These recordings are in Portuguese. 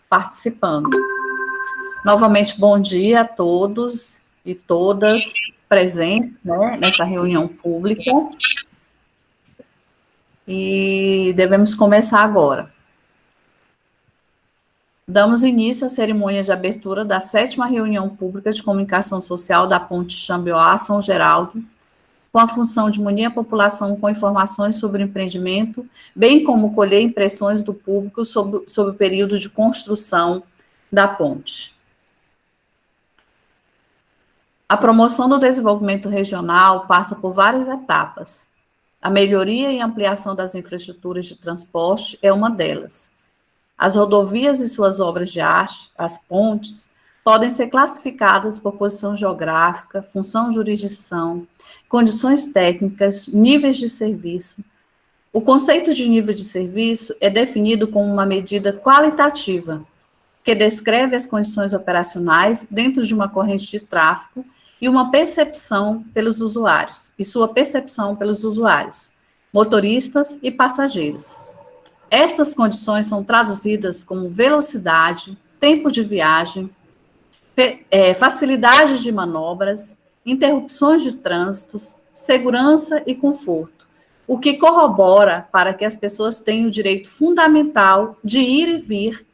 participando. Novamente, bom dia a todos e todas presentes, né, nessa reunião pública. E devemos começar agora. Damos início à cerimônia de abertura da 7ª reunião pública de comunicação social da Ponte Xambioá, São Geraldo, com a função de munir a população com informações sobre o empreendimento, bem como colher impressões do público sobre o período de construção da ponte. A promoção do desenvolvimento regional passa por várias etapas. A melhoria e ampliação das infraestruturas de transporte é uma delas. As rodovias e suas obras de arte, as pontes, podem ser classificadas por posição geográfica, função de jurisdição, condições técnicas, níveis de serviço. O conceito de nível de serviço é definido como uma medida qualitativa, que descreve as condições operacionais dentro de uma corrente de tráfego e uma percepção pelos usuários, motoristas e passageiros. Estas condições são traduzidas como velocidade, tempo de viagem, facilidade de manobras, interrupções de trânsitos, segurança e conforto, o que corrobora para que as pessoas tenham o direito fundamental de ir e vir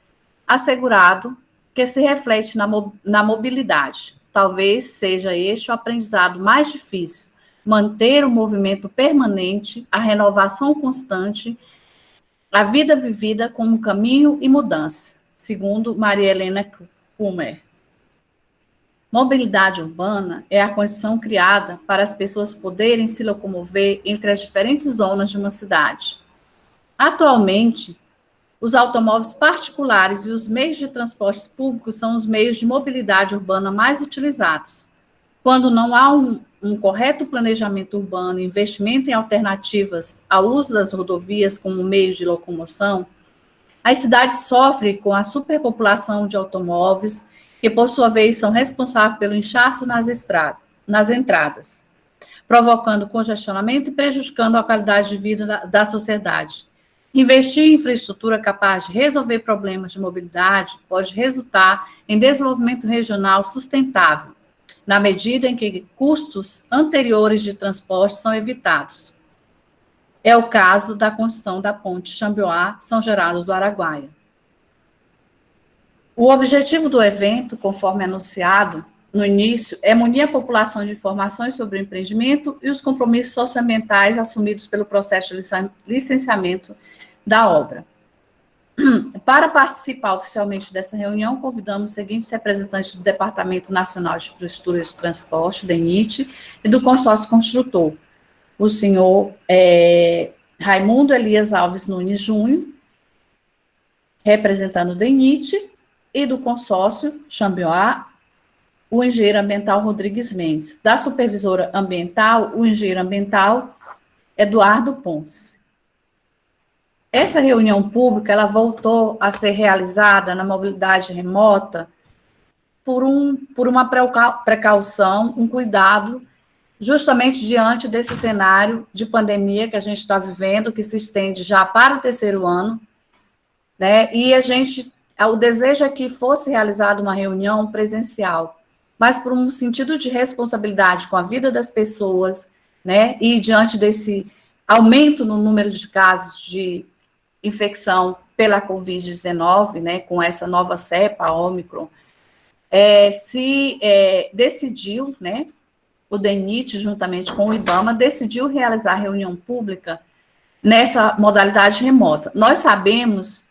assegurado, que se reflete na mobilidade. Talvez seja este o aprendizado mais difícil, manter o movimento permanente, a renovação constante, a vida vivida como caminho e mudança, segundo Maria Helena Kummer. Mobilidade urbana é a condição criada para as pessoas poderem se locomover entre as diferentes zonas de uma cidade. Atualmente, os automóveis particulares e os meios de transportes públicos são os meios de mobilidade urbana mais utilizados. Quando não há um correto planejamento urbano e investimento em alternativas ao uso das rodovias como meio de locomoção, as cidades sofrem com a superpopulação de automóveis, que, por sua vez, são responsáveis pelo inchaço nas entradas, provocando congestionamento e prejudicando a qualidade de vida da sociedade. Investir em infraestrutura capaz de resolver problemas de mobilidade pode resultar em desenvolvimento regional sustentável, na medida em que custos anteriores de transporte são evitados. É o caso da construção da ponte Xambioá-São Geraldo do Araguaia. O objetivo do evento, conforme anunciado no início, é munir a população de informações sobre o empreendimento e os compromissos socioambientais assumidos pelo processo de licenciamento da obra. Para participar oficialmente dessa reunião, convidamos os seguintes representantes do Departamento Nacional de Infraestrutura de Transporte, DENIT, e do consórcio construtor, o senhor Raimundo Elias Alves Nunes Júnior, representando o DENIT, e do consórcio Xambioá, o engenheiro ambiental Rodrigues Mendes. Da supervisora ambiental, o engenheiro ambiental Eduardo Ponce. Essa reunião pública, ela voltou a ser realizada na mobilidade remota por uma precaução, um cuidado, justamente diante desse cenário de pandemia que a gente está vivendo, que se estende já para o 3º ano, né? E o desejo é que fosse realizada uma reunião presencial, mas por um sentido de responsabilidade com a vida das pessoas, né? E diante desse aumento no número de casos de infecção pela Covid-19, né, com essa nova cepa, a Ômicron, decidiu, né, o DENIT, juntamente com o IBAMA, decidiu realizar reunião pública nessa modalidade remota. Nós sabemos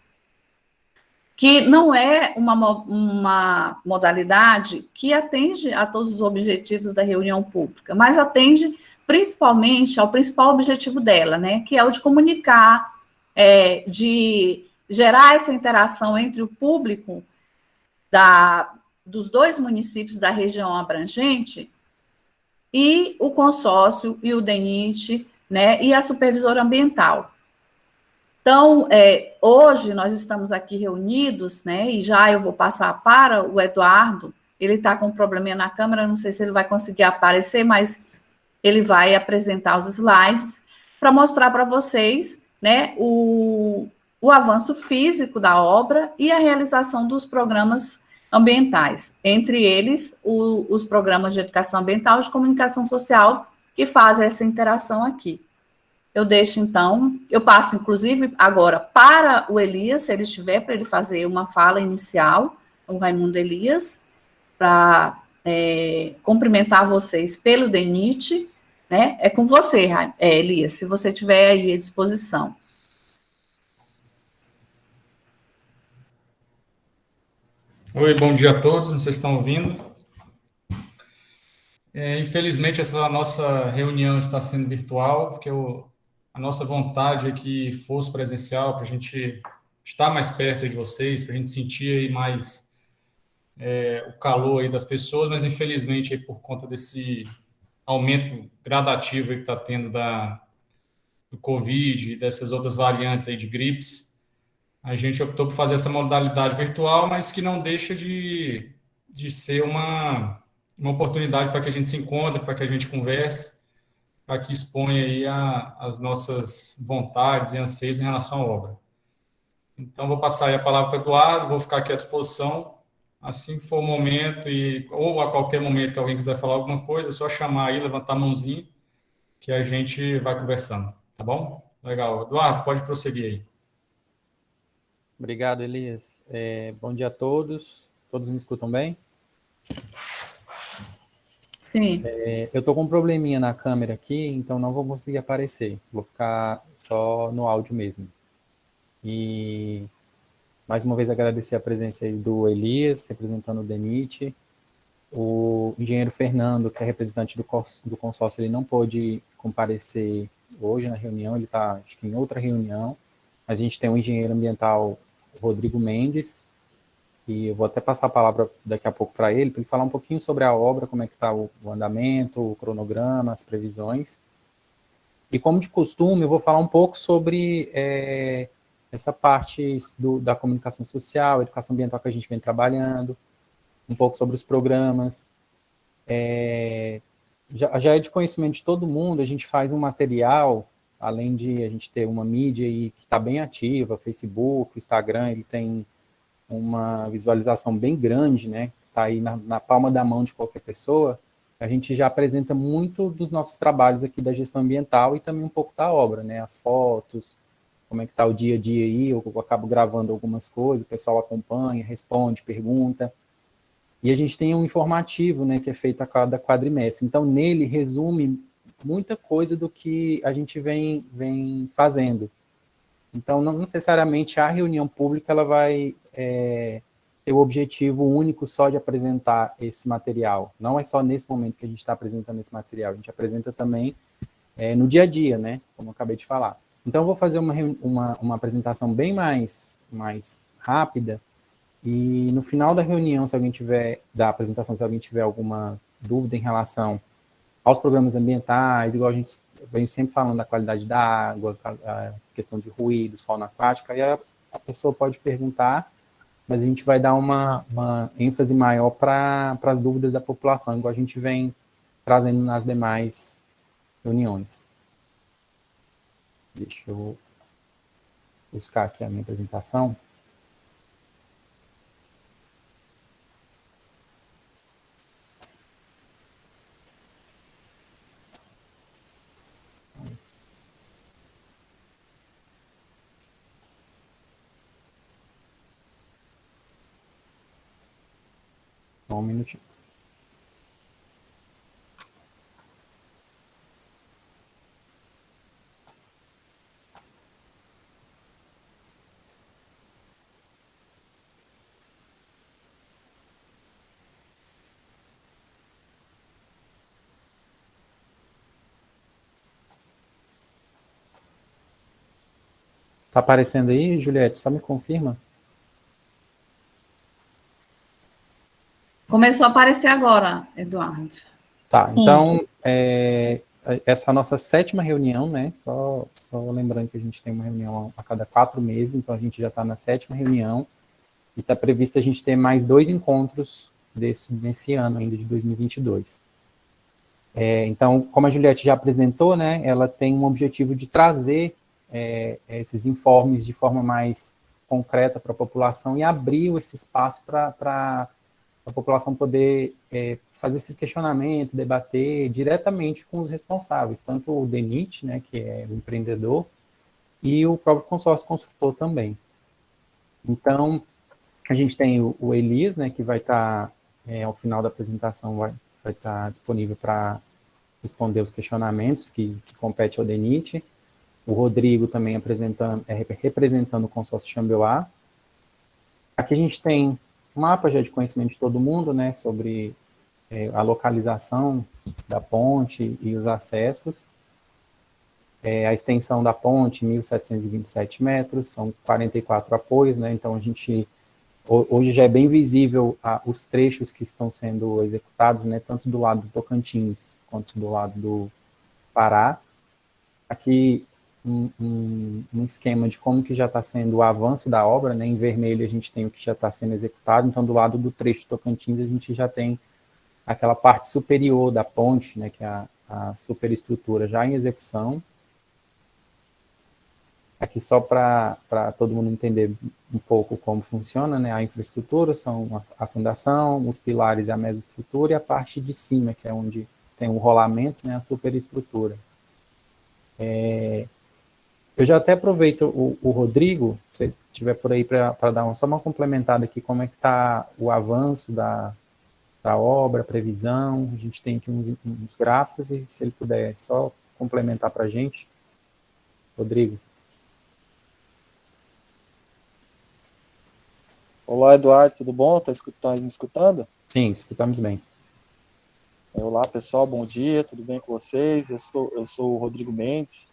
que não é uma modalidade que atende a todos os objetivos da reunião pública, mas atende principalmente ao principal objetivo dela, né, que é o de comunicar, de gerar essa interação entre o público dos 2 municípios da região abrangente e o consórcio e o DENIT, né, e a supervisora ambiental. Então, hoje nós estamos aqui reunidos, né, e já eu vou passar para o Eduardo, ele está com um probleminha na câmera, não sei se ele vai conseguir aparecer, mas ele vai apresentar os slides para mostrar para vocês, né, o avanço físico da obra e a realização dos programas ambientais, entre eles os programas de educação ambiental e de comunicação social, que fazem essa interação aqui. Eu deixo, então, eu passo, inclusive, agora para o Elias, se ele estiver, para ele fazer uma fala inicial, o Raimundo Elias, para cumprimentar vocês pelo DENIT, né? É com você, Elias, se você tiver aí à disposição. Oi, bom dia a todos, não sei se estão ouvindo. Infelizmente, essa nossa reunião está sendo virtual, porque a nossa vontade é que fosse presencial, para a gente estar mais perto de vocês, para a gente sentir aí mais o calor aí das pessoas, mas infelizmente, aí, por conta desse aumento gradativo aí que está tendo do Covid e dessas outras variantes aí de gripes, a gente optou por fazer essa modalidade virtual, mas que não deixa de ser uma oportunidade para que a gente se encontre, para que a gente converse, para que exponha aí as nossas vontades e anseios em relação à obra. Então, vou passar aí a palavra para o Eduardo, vou ficar aqui à disposição. Assim que for o momento, ou a qualquer momento que alguém quiser falar alguma coisa, é só chamar aí, levantar a mãozinha, que a gente vai conversando, tá bom? Legal. Eduardo, pode prosseguir aí. Obrigado, Elias. Bom dia a todos. Todos me escutam bem? Sim. Eu estou com um probleminha na câmera aqui, então não vou conseguir aparecer. Vou ficar só no áudio mesmo. E, mais uma vez, agradecer a presença aí do Elias, representando o DENIT. O engenheiro Fernando, que é representante do consórcio, ele não pôde comparecer hoje na reunião, ele está, acho que, em outra reunião. A gente tem o engenheiro ambiental Rodrigo Mendes, e eu vou até passar a palavra daqui a pouco para ele falar um pouquinho sobre a obra, como é que está o andamento, o cronograma, as previsões. E como de costume, eu vou falar um pouco sobre essa parte da comunicação social, educação ambiental que a gente vem trabalhando, um pouco sobre os programas. Já é de conhecimento de todo mundo, a gente faz um material, além de a gente ter uma mídia aí que está bem ativa, Facebook, Instagram, ele tem uma visualização bem grande, né? Está aí na palma da mão de qualquer pessoa. A gente já apresenta muito dos nossos trabalhos aqui da gestão ambiental e também um pouco da obra, né? As fotos, como é que está o dia a dia aí, eu acabo gravando algumas coisas, o pessoal acompanha, responde, pergunta. E a gente tem um informativo, né, que é feito a cada quadrimestre. Então, nele resume muita coisa do que a gente vem fazendo. Então, não necessariamente a reunião pública ela vai ter o objetivo único só de apresentar esse material. Não é só nesse momento que a gente está apresentando esse material, a gente apresenta também no dia a dia, né? Como eu acabei de falar. Então, eu vou fazer uma apresentação bem mais rápida, e no final da reunião, da apresentação, se alguém tiver alguma dúvida em relação aos programas ambientais, igual a gente vem sempre falando da qualidade da água, a questão de ruídos, fauna aquática, aí a pessoa pode perguntar, mas a gente vai dar uma ênfase maior para as dúvidas da população, igual a gente vem trazendo nas demais reuniões. Deixa eu buscar aqui a minha apresentação. Só um minutinho. Tá aparecendo aí, Juliette? Só me confirma. Começou a aparecer agora, Eduardo. Tá, Sim. Então, essa é a nossa 7ª reunião, né? Só lembrando que a gente tem uma reunião a cada 4 meses, então a gente já está na 7ª reunião, e está previsto a gente ter mais 2 encontros nesse ano ainda, de 2022. Então, como a Juliette já apresentou, né, ela tem um objetivo de trazer esses informes de forma mais concreta para a população e abriu esse espaço para a população poder fazer esses questionamentos, debater diretamente com os responsáveis, tanto o DENIT, né, que é o empreendedor, e o próprio consórcio construtor também. Então, a gente tem o Elias, né, que vai estar, ao final da apresentação, vai estar disponível para responder os questionamentos que compete ao DENIT. O Rodrigo também representando o consórcio Xambioá. Aqui a gente tem um mapa já de conhecimento de todo mundo, né, sobre a localização da ponte e os acessos. A extensão da ponte, 1.727 metros, são 44 apoios, né, então a gente, hoje já é bem visível os trechos que estão sendo executados, né, tanto do lado do Tocantins quanto do lado do Pará. Aqui um esquema de como que já está sendo o avanço da obra, né, em vermelho a gente tem o que já está sendo executado, então do lado do trecho do Tocantins a gente já tem aquela parte superior da ponte, né, que é a superestrutura já em execução. Aqui só para todo mundo entender um pouco como funciona, né, a infraestrutura são a fundação, os pilares e a mesoestrutura, e a parte de cima, que é onde tem o rolamento, né, a superestrutura. Eu já até aproveito o Rodrigo, se estiver por aí, para dar só uma complementada aqui, como é que está o avanço da obra, previsão. A gente tem aqui uns gráficos, e se ele puder só complementar para a gente. Rodrigo. Olá, Eduardo, tudo bom? Tá me escutando? Sim, escutamos bem. Olá, pessoal, bom dia, tudo bem com vocês? Eu sou o Rodrigo Mendes,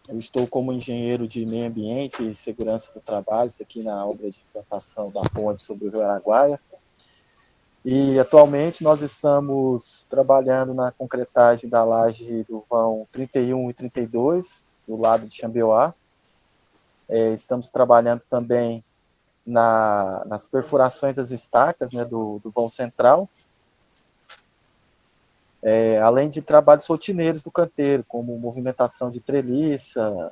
eu estou como engenheiro de meio ambiente e segurança do trabalho, isso aqui na obra de implantação da ponte sobre o Rio Araguaia. E atualmente nós estamos trabalhando na concretagem da laje do vão 31 e 32, do lado de Xambioá. Estamos trabalhando também nas perfurações das estacas, né, do vão central, além de trabalhos rotineiros do canteiro, como movimentação de treliça,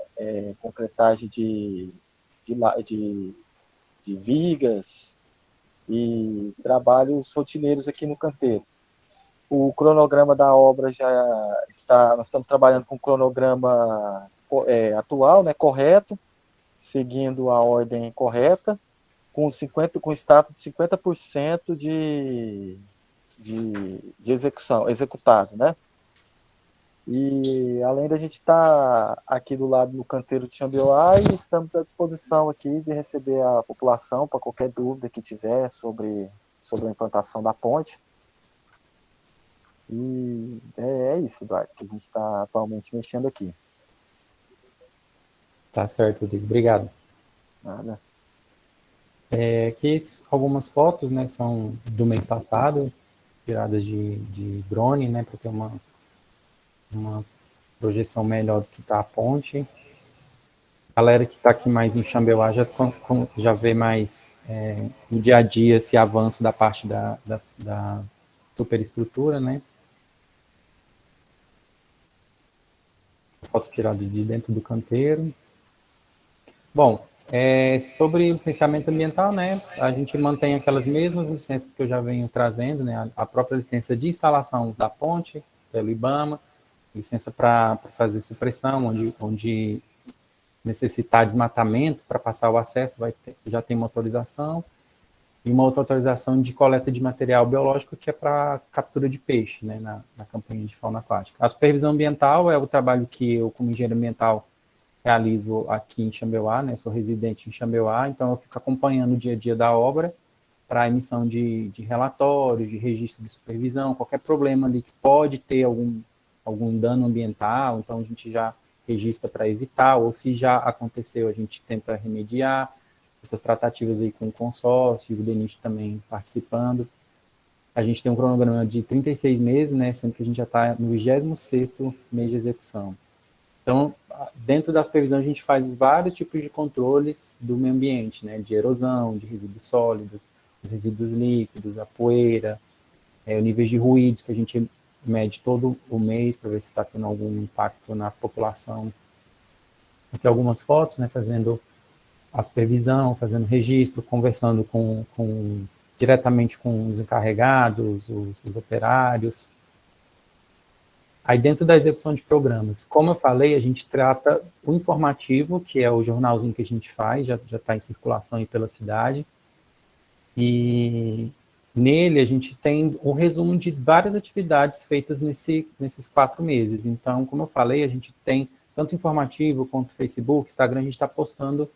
concretagem de vigas e trabalhos rotineiros aqui no canteiro. O cronograma da obra já está, nós estamos trabalhando com o cronograma atual, né, correto, seguindo a ordem correta, com status de 50% de execução, executado, né? E além da gente estar aqui do lado do canteiro de Xambioá, e estamos à disposição aqui de receber a população para qualquer dúvida que tiver sobre a implantação da ponte. E é isso, Eduardo, que a gente está atualmente mexendo aqui. Tá certo, Rodrigo. Obrigado. Nada. Aqui algumas fotos, né, são do mês passado, tiradas de drone, né, para ter uma projeção melhor do que está a ponte. A galera que está aqui mais em Xambioá já vê mais no dia a dia esse avanço da parte da superestrutura, né. Foto tirada de dentro do canteiro. Bom, sobre o licenciamento ambiental, né, a gente mantém aquelas mesmas licenças que eu já venho trazendo, né, a própria licença de instalação da ponte, pelo IBAMA, licença para fazer supressão, onde necessitar desmatamento para passar o acesso, já tem uma autorização, e uma outra autorização de coleta de material biológico, que é para captura de peixe, né, na campanha de fauna aquática. A supervisão ambiental é o trabalho que eu, como engenheiro ambiental, realizo aqui em Xambioá, né? Sou residente em Xambioá, então eu fico acompanhando o dia a dia da obra para a emissão de relatórios, de registro de supervisão, qualquer problema ali que pode ter algum dano ambiental, então a gente já registra para evitar, ou se já aconteceu, a gente tenta remediar essas tratativas aí com o consórcio, e o DENIT também participando. A gente tem um cronograma de 36 meses, né? Sendo que a gente já está no 26º mês de execução. Então, dentro da supervisão, a gente faz vários tipos de controles do meio ambiente, né? De erosão, de resíduos sólidos, resíduos líquidos, a poeira, níveis de ruídos, que a gente mede todo o mês para ver se está tendo algum impacto na população. aqui algumas fotos, né, fazendo a supervisão, fazendo registro, conversando diretamente com os encarregados, os operários. Aí dentro da execução de programas, como eu falei, a gente trata o informativo, que é o jornalzinho que a gente faz, já está em circulação aí pela cidade, e nele a gente tem um resumo de várias atividades feitas nesses 4 meses. Então, como eu falei, a gente tem tanto informativo quanto Facebook, Instagram, a gente está postando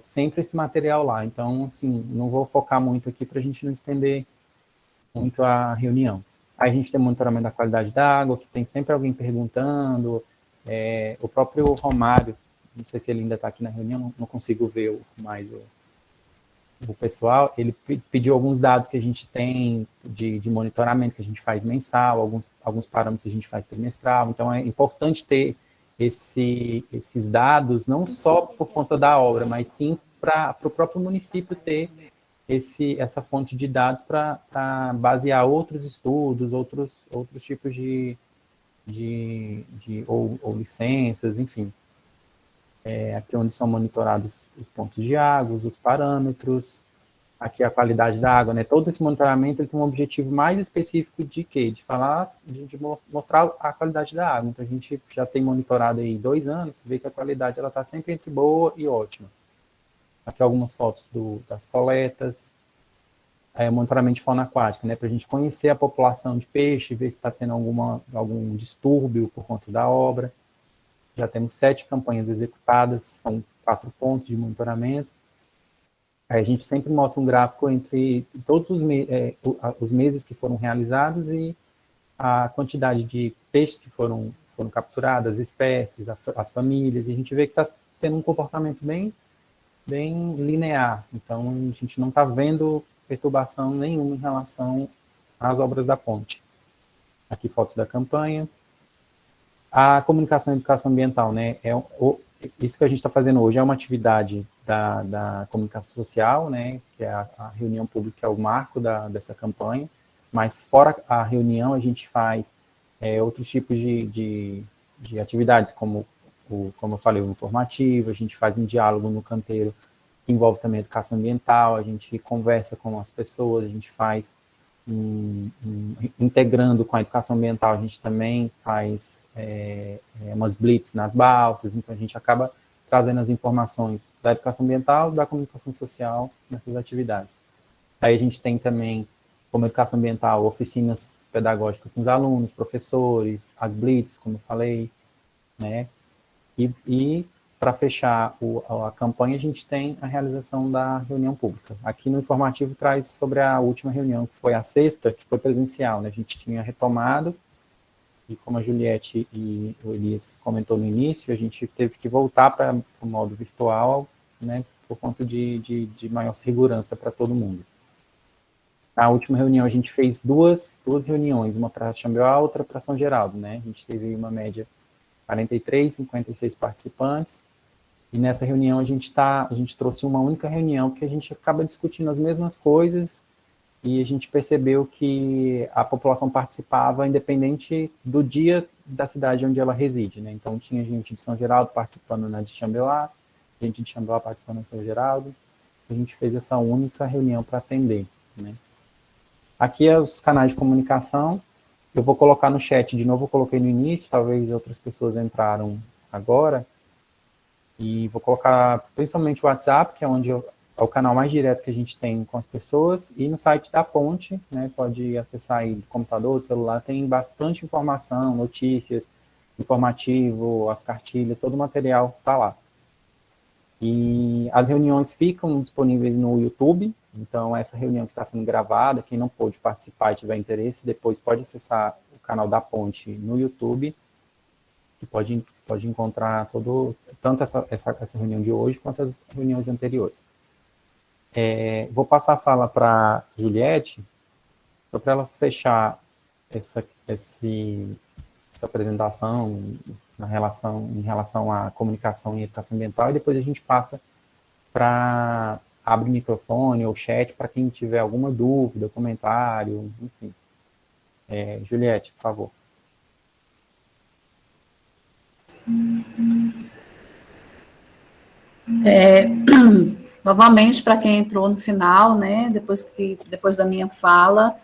sempre esse material lá. Então, assim, não vou focar muito aqui para a gente não estender muito a reunião. Aí a gente tem monitoramento da qualidade da água, que tem sempre alguém perguntando. O próprio Romário, não sei se ele ainda está aqui na reunião, não consigo ver mais o pessoal, ele pediu alguns dados que a gente tem de monitoramento, que a gente faz mensal, alguns parâmetros que a gente faz trimestral. Então, é importante ter esses dados, não só por conta da obra, mas sim para o próprio município ter essa fonte de dados para basear outros estudos, outros tipos ou licenças, enfim. Aqui onde são monitorados os pontos de água, os parâmetros, aqui a qualidade da água, né? Todo esse monitoramento ele tem um objetivo mais específico de quê? De mostrar a qualidade da água. Então, a gente já tem monitorado aí 2 anos, vê que a qualidade está sempre entre boa e ótima. Aqui algumas fotos das coletas, monitoramento de fauna aquática, né? Para a gente conhecer a população de peixe, ver se está tendo algum distúrbio por conta da obra. Já temos 7 campanhas executadas, são 4 pontos de monitoramento. Aí a gente sempre mostra um gráfico entre todos os meses que foram realizados e a quantidade de peixes que foram capturados, as espécies, as famílias, e a gente vê que está tendo um comportamento bem linear. Então, a gente não está vendo perturbação nenhuma em relação às obras da ponte. Aqui fotos da campanha. A comunicação e educação ambiental, né? Isso que a gente está fazendo hoje é uma atividade da comunicação social, né? Que é a reunião pública, que é o marco dessa campanha. Mas fora a reunião, a gente faz outros tipos de atividades, como eu falei, o informativo, a gente faz um diálogo no canteiro, que envolve também a educação ambiental, a gente conversa com as pessoas, a gente faz integrando com a educação ambiental, a gente também faz umas blitz nas balsas, então a gente acaba trazendo as informações da educação ambiental, da comunicação social nessas atividades. Aí a gente tem também, como educação ambiental, oficinas pedagógicas com os alunos, professores, as blitz, como eu falei, né? E para fechar a campanha, a gente tem a realização da reunião pública. Aqui no informativo traz sobre a última reunião, que foi a sexta, que foi presencial, né? A gente tinha retomado, e como a Juliette e o Elias comentou no início, a gente teve que voltar para o modo virtual, né? Por conta de maior segurança para todo mundo. Na última reunião, a gente fez duas reuniões, uma para Xambioá, outra para São Geraldo, né? A gente teve uma média 43, 56 participantes, e nessa reunião a gente trouxe uma única reunião, porque a gente acaba discutindo as mesmas coisas, e a gente percebeu que a população participava independente do dia da cidade onde ela reside, né? Então tinha gente de São Geraldo participando na de Xambioá, gente de Xambioá participando de São Geraldo, a gente fez essa única reunião para atender, né? Aqui é os canais de comunicação. Eu vou colocar no chat, de novo eu coloquei no início, talvez outras pessoas entraram agora, e vou colocar principalmente o WhatsApp, que é onde é o canal mais direto que a gente tem com as pessoas, e no site da Ponte, né, pode acessar aí do computador, do celular, tem bastante informação, notícias, informativo, as cartilhas, todo o material está lá. E as reuniões ficam disponíveis no YouTube, então essa reunião que está sendo gravada, quem não pôde participar e tiver interesse, depois pode acessar o canal da Ponte no YouTube, que pode encontrar tanto essa reunião de hoje, quanto as reuniões anteriores. Vou passar a fala para a Juliette, para ela fechar essa apresentação em relação à comunicação e educação ambiental, e depois a gente passa para abrir microfone ou chat para quem tiver alguma dúvida, comentário, enfim. Juliette, por favor. Novamente, para quem entrou no final, né, depois da minha fala,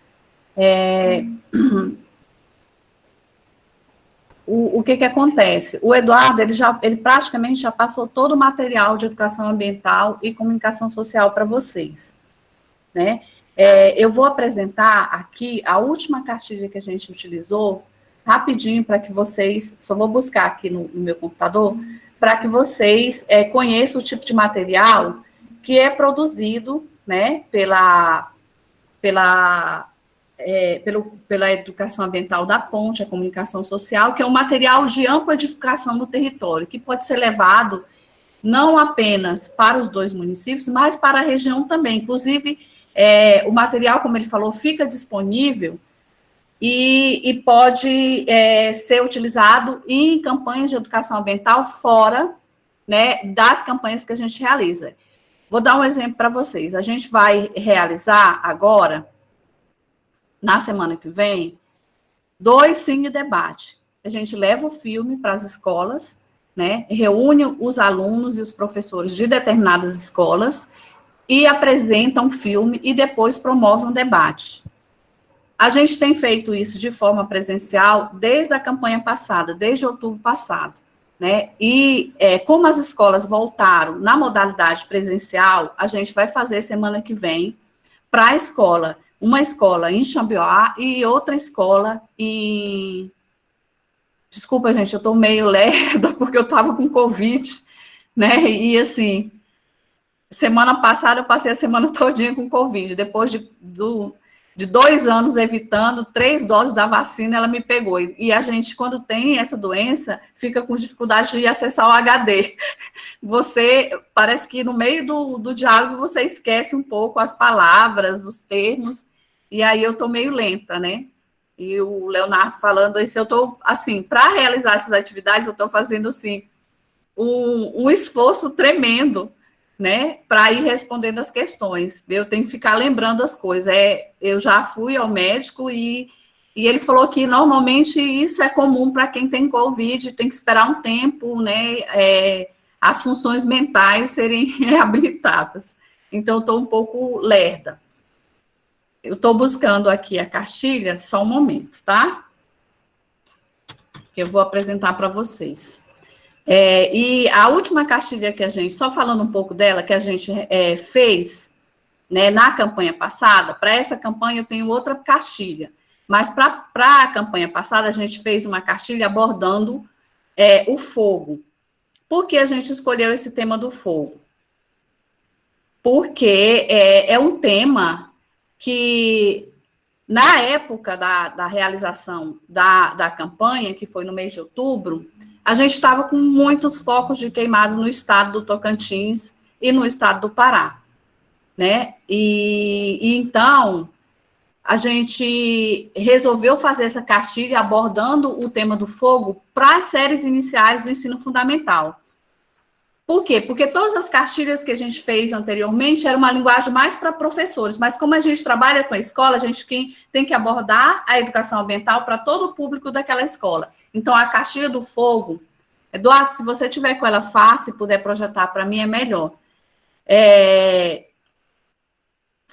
o que acontece? O Eduardo, ele praticamente já passou todo o material de educação ambiental e comunicação social para vocês, né? Eu vou apresentar aqui a última cartilha que a gente utilizou, rapidinho, para que vocês, só vou buscar aqui no meu computador, para que vocês conheçam o tipo de material que é produzido, né, pela educação ambiental da ponte, a comunicação social, que é um material de ampla divulgação no território, que pode ser levado não apenas para os 2 municípios, mas para a região também. Inclusive, o material, como ele falou, fica disponível e pode ser utilizado em campanhas de educação ambiental fora, né, das campanhas que a gente realiza. Vou dar um exemplo para vocês. A gente vai realizar agora, na semana que vem, 2 cine debate. A gente leva o filme para as escolas, né, reúne os alunos e os professores de determinadas escolas e apresenta um filme e depois promove um debate. A gente tem feito isso de forma presencial desde a campanha passada, desde outubro passado, né? E como as escolas voltaram na modalidade presencial, a gente vai fazer semana que vem para a escola, uma escola em Xambioá e outra escola em... Desculpa, gente, eu estou meio lerda porque eu estava com Covid, né? E assim, semana passada eu passei a semana todinha com Covid, depois de 2 anos evitando 3 doses da vacina, ela me pegou. E a gente, quando tem essa doença, fica com dificuldade de acessar o HD. Você, parece que no meio do diálogo, você esquece um pouco as palavras, os termos, e aí eu estou meio lenta, né? E o Leonardo falando isso, eu estou, assim, para realizar essas atividades, eu estou fazendo, assim, um esforço tremendo, né, para ir respondendo as questões. Eu tenho que ficar lembrando as coisas. Eu já fui ao médico e ele falou que normalmente isso é comum para quem tem Covid, tem que esperar um tempo, né, as funções mentais serem reabilitadas. Então, eu estou um pouco lerda. Eu estou buscando aqui a cartilha, só um momento, tá? Que eu vou apresentar para vocês. E a última cartilha que a gente, só falando um pouco dela, que a gente fez, né, na campanha passada, para essa campanha eu tenho outra cartilha, mas para a campanha passada a gente fez uma cartilha abordando o fogo. Por que a gente escolheu esse tema do fogo? Porque é um tema que, na época da realização da campanha, que foi no mês de outubro, a gente estava com muitos focos de queimados no estado do Tocantins e no estado do Pará, né? E então, a gente resolveu fazer essa cartilha abordando o tema do fogo para as séries iniciais do ensino fundamental. Por quê? Porque todas as cartilhas que a gente fez anteriormente era uma linguagem mais para professores, mas como a gente trabalha com a escola, a gente tem que abordar a educação ambiental para todo o público daquela escola. Então, a cartilha do fogo, Eduardo, se você tiver com ela fácil e puder projetar para mim, é melhor.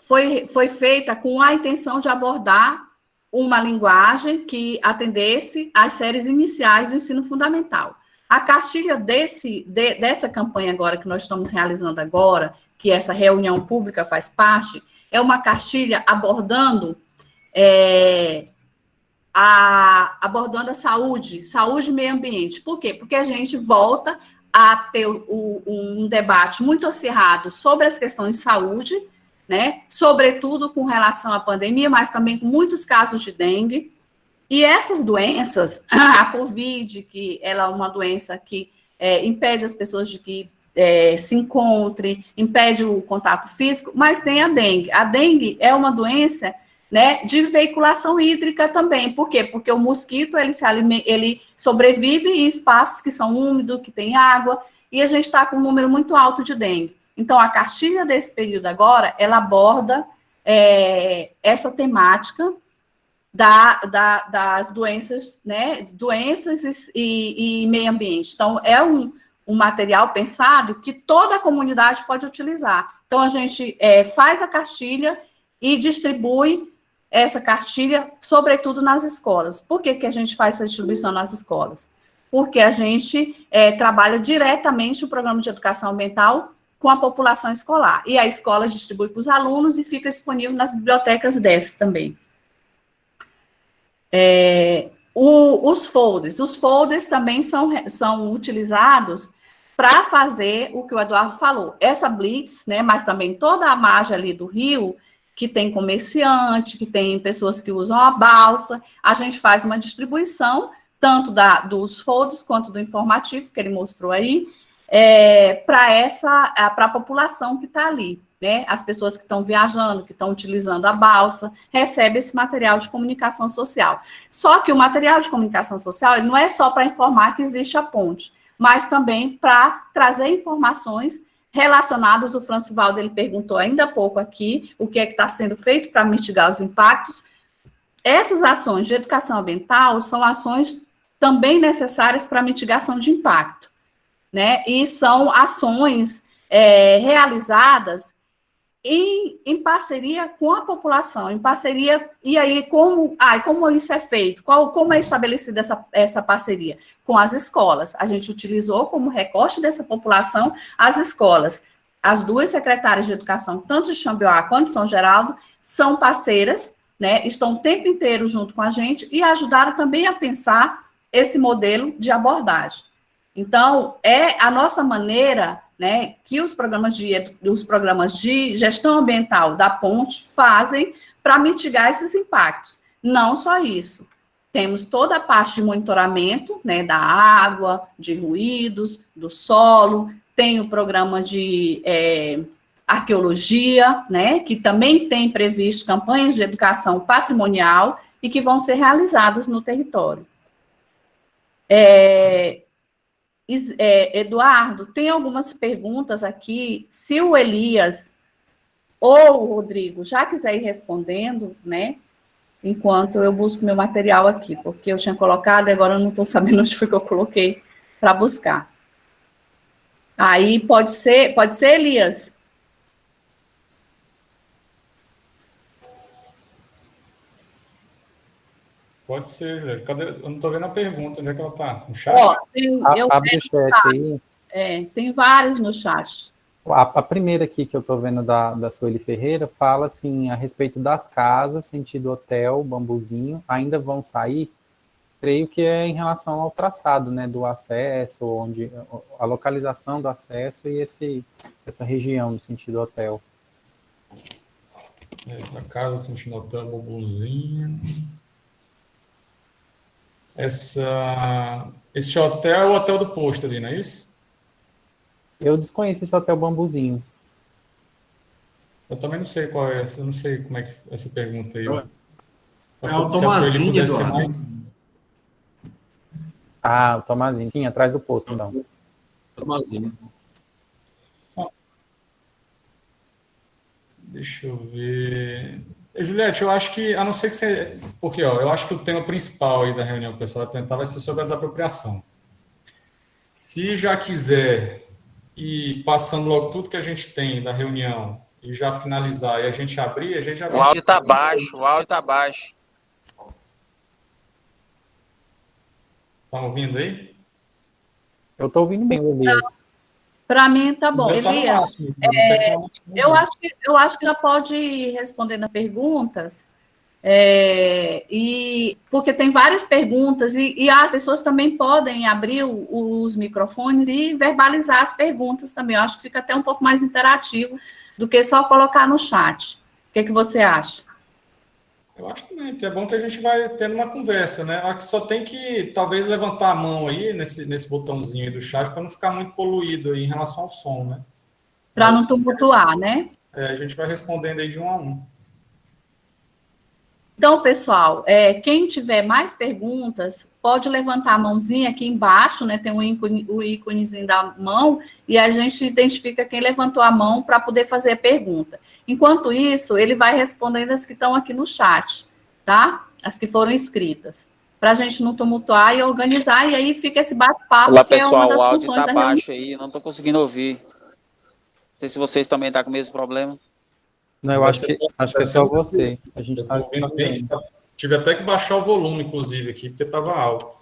Foi feita com a intenção de abordar uma linguagem que atendesse às séries iniciais do ensino fundamental. A cartilha dessa campanha agora, que nós estamos realizando agora, que essa reunião pública faz parte, é uma cartilha abordando a saúde e meio ambiente. Por quê? Porque a gente volta a ter um debate muito acirrado sobre as questões de saúde, né? Sobretudo com relação à pandemia, mas também com muitos casos de dengue. E essas doenças, a Covid, que ela é uma doença que impede as pessoas de que se encontrem, impede o contato físico, mas tem a dengue. A dengue é uma doença, né, de veiculação hídrica também. Por quê? Porque o mosquito, ele sobrevive em espaços que são úmidos, que tem água, e a gente está com um número muito alto de dengue. Então, a cartilha desse período agora, ela aborda essa temática das doenças, né, doenças e meio ambiente. Então, é um material pensado que toda a comunidade pode utilizar. Então, a gente faz a cartilha e distribui essa cartilha, sobretudo nas escolas. Por que a gente faz essa distribuição nas escolas? Porque a gente trabalha diretamente o programa de educação ambiental com a população escolar. E a escola distribui para os alunos e fica disponível nas bibliotecas dessas também. Os folders também são utilizados para fazer o que o Eduardo falou, essa blitz, né, mas também toda a margem ali do rio, que tem comerciante, que tem pessoas que usam a balsa, a gente faz uma distribuição, tanto dos folders quanto do informativo, que ele mostrou aí, para a população que está ali, né? As pessoas que estão viajando, que estão utilizando a balsa, recebem esse material de comunicação social. Só que o material de comunicação social ele não é só para informar que existe a ponte, mas também para trazer informações relacionadas. O Francivaldo, ele perguntou ainda há pouco aqui o que é que está sendo feito para mitigar os impactos. Essas ações de educação ambiental são ações também necessárias para mitigação de impacto, né? E são ações realizadas em parceria com a população, em parceria, e aí como isso é feito? Como é estabelecida essa parceria? Com as escolas. A gente utilizou como recorte dessa população as escolas. As duas secretárias de educação, tanto de Xambioá quanto de São Geraldo, são parceiras, né? Estão o tempo inteiro junto com a gente e ajudaram também a pensar esse modelo de abordagem. Então, é a nossa maneira, né, que os programas de gestão ambiental da ponte fazem para mitigar esses impactos. Não só isso. Temos toda a parte de monitoramento, né, da água, de ruídos, do solo, tem o programa de arqueologia, né, que também tem previsto campanhas de educação patrimonial e que vão ser realizadas no território. Eduardo, tem algumas perguntas aqui. Se o Elias ou o Rodrigo já quiser ir respondendo, né? Enquanto eu busco meu material aqui, porque eu tinha colocado e agora eu não estou sabendo onde foi que eu coloquei para buscar. Aí pode ser, Elias? Pode ser, Juliette. Cadê? Eu não estou vendo a pergunta. Onde é que ela está? No chat? Abre o chat aí. Tem vários no chat. A primeira aqui que eu estou vendo da Sueli Ferreira fala assim, a respeito das casas, sentido hotel, Bambuzinho, ainda vão sair? Creio que é em relação ao traçado, né, do acesso, onde a localização do acesso e essa região do sentido hotel. A casa, sentido hotel, Bambuzinho. Esse hotel é o hotel do posto ali, não é isso? Eu desconheço esse hotel Bambuzinho. Eu também não sei qual é essa, eu não sei como é que essa pergunta aí. É o Tomazinho, Eduardo. O Tomazinho, sim, atrás do posto, então. Tomazinho. Deixa eu ver... Juliette, eu acho que, a não ser que você... Porque, eu acho que o tema principal aí da reunião que o pessoal vai tentar vai ser sobre a desapropriação. Se já quiser ir passando logo tudo que a gente tem da reunião e já finalizar e a gente abrir, a gente já... O áudio está baixo, Estão ouvindo aí? Eu estou ouvindo bem, Elias. Para mim, tá bom. Tá Elias, máximo, eu acho que já pode ir respondendo as perguntas, porque tem várias perguntas, e as pessoas também podem abrir os microfones e verbalizar as perguntas também. Eu acho que fica até um pouco mais interativo do que só colocar no chat. O que você acha? Eu acho também, porque é bom que a gente vai tendo uma conversa, né? Acho que só tem que, talvez, levantar a mão aí nesse botãozinho aí do chat para não ficar muito poluído aí em relação ao som, né? Para não tumultuar, né? A gente vai respondendo aí de um a um. Então, pessoal, quem tiver mais perguntas, pode levantar a mãozinha aqui embaixo, né? Tem o íconezinho da mão, e a gente identifica quem levantou a mão para poder fazer a pergunta. Enquanto isso, ele vai respondendo as que estão aqui no chat, tá? As que foram escritas. para a gente não tumultuar e organizar, e aí fica esse bate-papo. Olá, que pessoal, é uma das o áudio funções está da baixo aí, não estou conseguindo ouvir. Não sei se vocês também estão com o mesmo problema. Não, eu acho que é só você. A gente está ouvindo bem. Tive até que baixar o volume, inclusive, aqui, porque estava alto.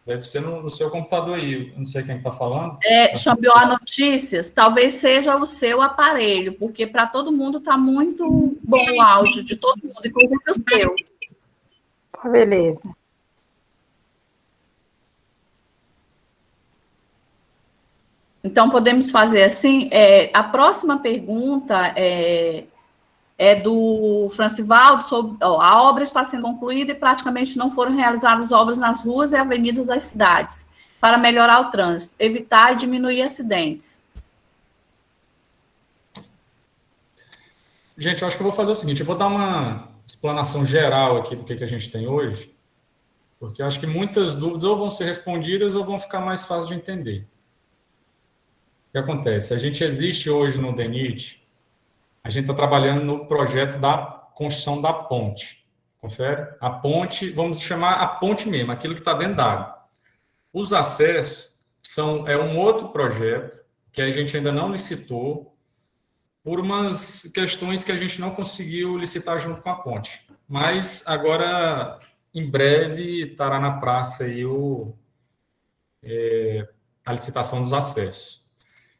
Deve ser no seu computador aí. Não sei quem está falando. Xambioá Notícias, talvez seja o seu aparelho, porque para todo mundo está muito bom o áudio de todo mundo, inclusive o seu. Tá, beleza. Então, podemos fazer assim, a próxima pergunta é do Francivaldo, sobre, a obra está sendo concluída e praticamente não foram realizadas obras nas ruas e avenidas das cidades, para melhorar o trânsito, evitar e diminuir acidentes. Gente, eu acho que eu vou fazer o seguinte, eu vou dar uma explanação geral aqui do que a gente tem hoje, porque eu acho que muitas dúvidas ou vão ser respondidas ou vão ficar mais fáceis de entender. O que acontece? A gente existe hoje no DENIT, a gente está trabalhando no projeto da construção da ponte. Confere? A ponte, vamos chamar a ponte mesmo, aquilo que está dentro da água. Os acessos é um outro projeto que a gente ainda não licitou por umas questões que a gente não conseguiu licitar junto com a ponte. Mas agora, em breve, estará na praça aí a licitação dos acessos.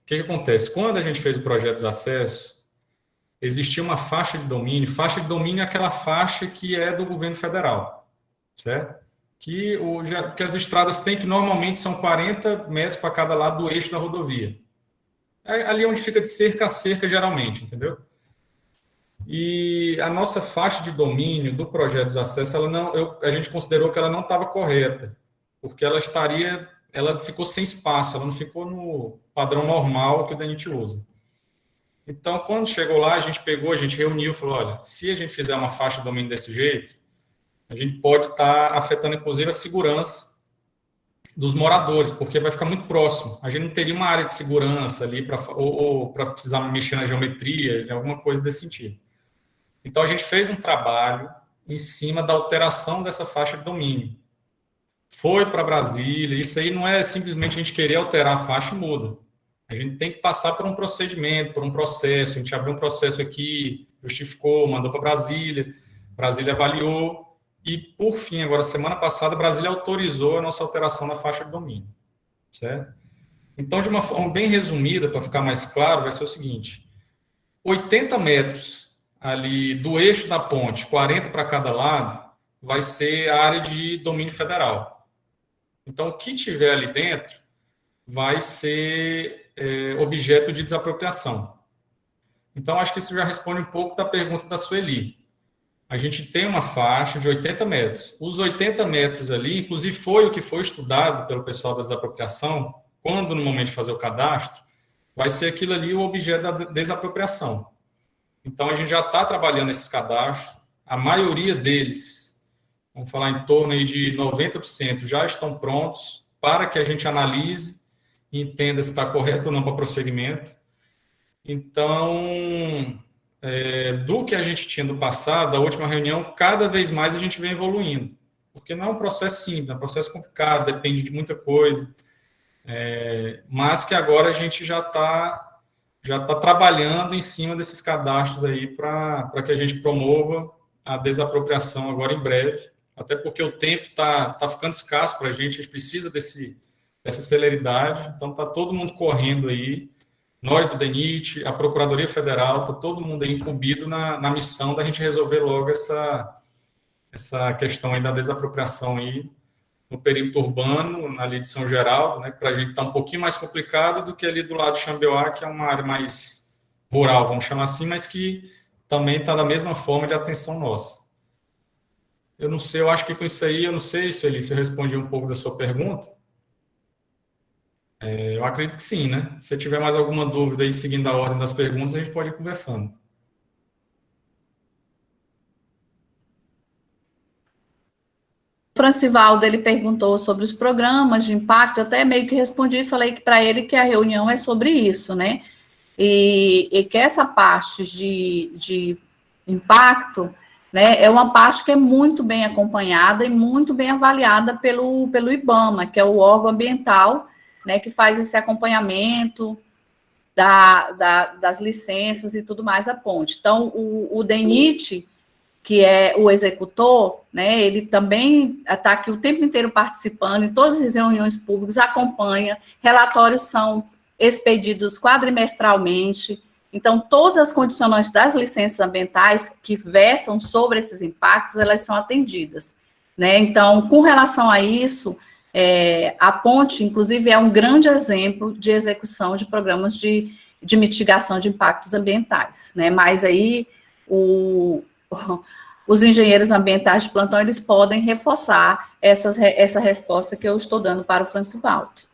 O que acontece? Quando a gente fez o projeto dos acessos, existia uma faixa de domínio. Faixa de domínio é aquela faixa que é do governo federal, certo? Que as estradas têm, que normalmente são 40 metros para cada lado do eixo da rodovia. É ali onde fica de cerca a cerca, geralmente, entendeu? E a nossa faixa de domínio do projeto dos acessos, a gente considerou que ela não estava correta, porque ela ficou sem espaço, ela não ficou no padrão normal que o DENIT usa. Então, quando chegou lá, a gente reuniu e falou, olha, se a gente fizer uma faixa de domínio desse jeito, a gente pode estar afetando, inclusive, a segurança dos moradores, porque vai ficar muito próximo. A gente não teria uma área de segurança ali para precisar mexer na geometria, alguma coisa desse sentido. Então, a gente fez um trabalho em cima da alteração dessa faixa de domínio. Foi para Brasília, isso aí não é simplesmente a gente querer alterar a faixa e muda. A gente tem que passar por um procedimento, por um processo. A gente abriu um processo aqui, justificou, mandou para Brasília, Brasília avaliou e, por fim, agora, semana passada, Brasília autorizou a nossa alteração na faixa de domínio, certo? Então, de uma forma bem resumida, para ficar mais claro, vai ser o seguinte, 80 metros ali do eixo da ponte, 40 para cada lado, vai ser a área de domínio federal. Então, o que tiver ali dentro vai ser objeto de desapropriação. Então, acho que isso já responde um pouco da pergunta da Sueli. A gente tem uma faixa de 80 metros. Os 80 metros ali, inclusive foi o que foi estudado pelo pessoal da desapropriação, quando no momento de fazer o cadastro, vai ser aquilo ali o objeto da desapropriação. Então, a gente já está trabalhando esses cadastros. A maioria deles, vamos falar em torno aí de 90%, já estão prontos para que a gente analise e entenda se está correto ou não para prosseguimento. Então, do que a gente tinha no passado, da última reunião, cada vez mais a gente vem evoluindo. Porque não é um processo simples, é um processo complicado, depende de muita coisa. Mas que agora a gente já tá trabalhando em cima desses cadastros aí para que a gente promova a desapropriação agora em breve. Até porque o tempo está ficando escasso para a gente precisa dessa celeridade, então está todo mundo correndo aí, nós do DENIT, a Procuradoria Federal, está todo mundo aí incumbido na missão da gente resolver logo essa questão aí da desapropriação aí no perímetro urbano, ali de São Geraldo, né, que para a gente está um pouquinho mais complicado do que ali do lado de Xambioá, que é uma área mais rural, vamos chamar assim, mas que também está da mesma forma de atenção nossa. Eu não sei, eu acho que com isso aí, eu não sei, Sueli, se eu respondi um pouco da sua pergunta. Eu acredito que sim, né? Se tiver mais alguma dúvida aí, seguindo a ordem das perguntas, a gente pode ir conversando. O Francivaldo, ele perguntou sobre os programas de impacto, eu até meio que respondi e falei para ele que a reunião é sobre isso, né? E que essa parte de impacto né, é uma parte que é muito bem acompanhada e muito bem avaliada pelo IBAMA, que é o órgão ambiental, né, que faz esse acompanhamento das licenças e tudo mais da ponte. Então, o DENIT, que é o executor, né, ele também está aqui o tempo inteiro participando, em todas as reuniões públicas, acompanha, relatórios são expedidos quadrimestralmente, então, todas as condicionantes das licenças ambientais que versam sobre esses impactos, elas são atendidas, né, então, com relação a isso, a ponte, inclusive, é um grande exemplo de execução de programas de mitigação de impactos ambientais, né, mas aí os engenheiros ambientais de plantão, eles podem reforçar essa resposta que eu estou dando para o Francivaldo.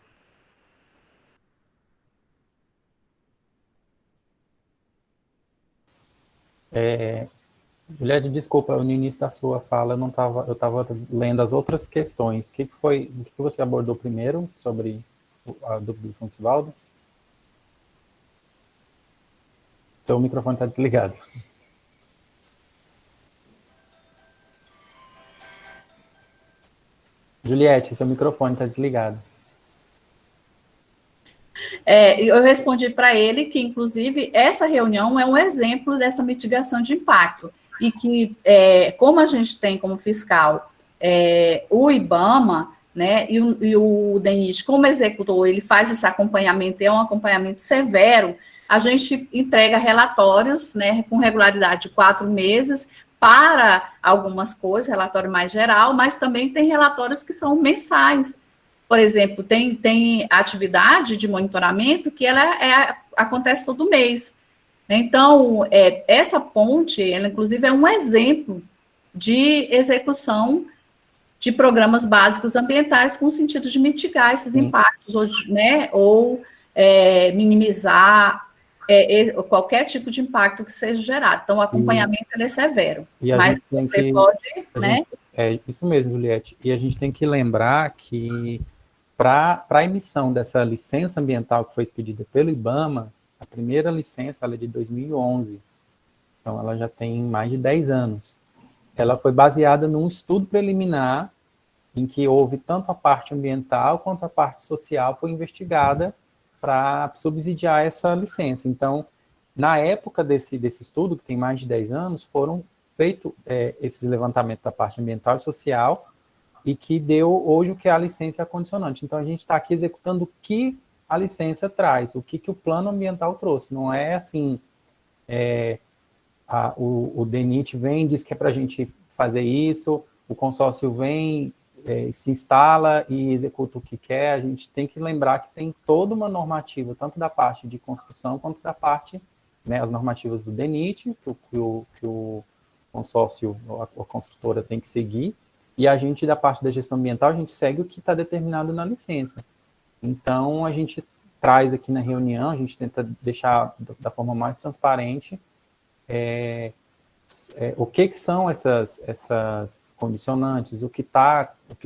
Juliette, desculpa, no início da sua fala eu estava lendo as outras questões. O que você abordou primeiro sobre a dúvida do Francivaldo? Seu microfone está desligado. Juliette, seu microfone está desligado. Eu respondi para ele que, inclusive, essa reunião é um exemplo dessa mitigação de impacto, e que, como a gente tem como fiscal o IBAMA, né, e o DENIT, como executor, ele faz esse acompanhamento, é um acompanhamento severo, a gente entrega relatórios, né, com regularidade de 4 meses, para algumas coisas, relatório mais geral, mas também tem relatórios que são mensais. Por exemplo, tem atividade de monitoramento que ela acontece todo mês. Então, essa ponte, ela inclusive é um exemplo de execução de programas básicos ambientais com o sentido de mitigar esses impactos, ou minimizar qualquer tipo de impacto que seja gerado. Então, o acompanhamento ele é severo. Mas você pode, né? É isso mesmo, Juliette. E a gente tem que lembrar que para a emissão dessa licença ambiental que foi expedida pelo IBAMA, a primeira licença ela é de 2011, então ela já tem mais de 10 anos. Ela foi baseada num estudo preliminar em que houve tanto a parte ambiental quanto a parte social foi investigada para subsidiar essa licença. Então, na época desse estudo, que tem mais de 10 anos, foram feitos esses levantamentos da parte ambiental e social, e que deu hoje o que é a licença condicionante. Então, a gente está aqui executando o que a licença traz, o que o plano ambiental trouxe. Não é assim, o DENIT vem e diz que é para a gente fazer isso, o consórcio vem, se instala e executa o que quer. A gente tem que lembrar que tem toda uma normativa, tanto da parte de construção, quanto da parte, né, as normativas do DENIT, que o consórcio, a construtora tem que seguir, e a gente, da parte da gestão ambiental, a gente segue o que está determinado na licença. Então, a gente traz aqui na reunião, a gente tenta deixar da forma mais transparente o que são essas condicionantes, o que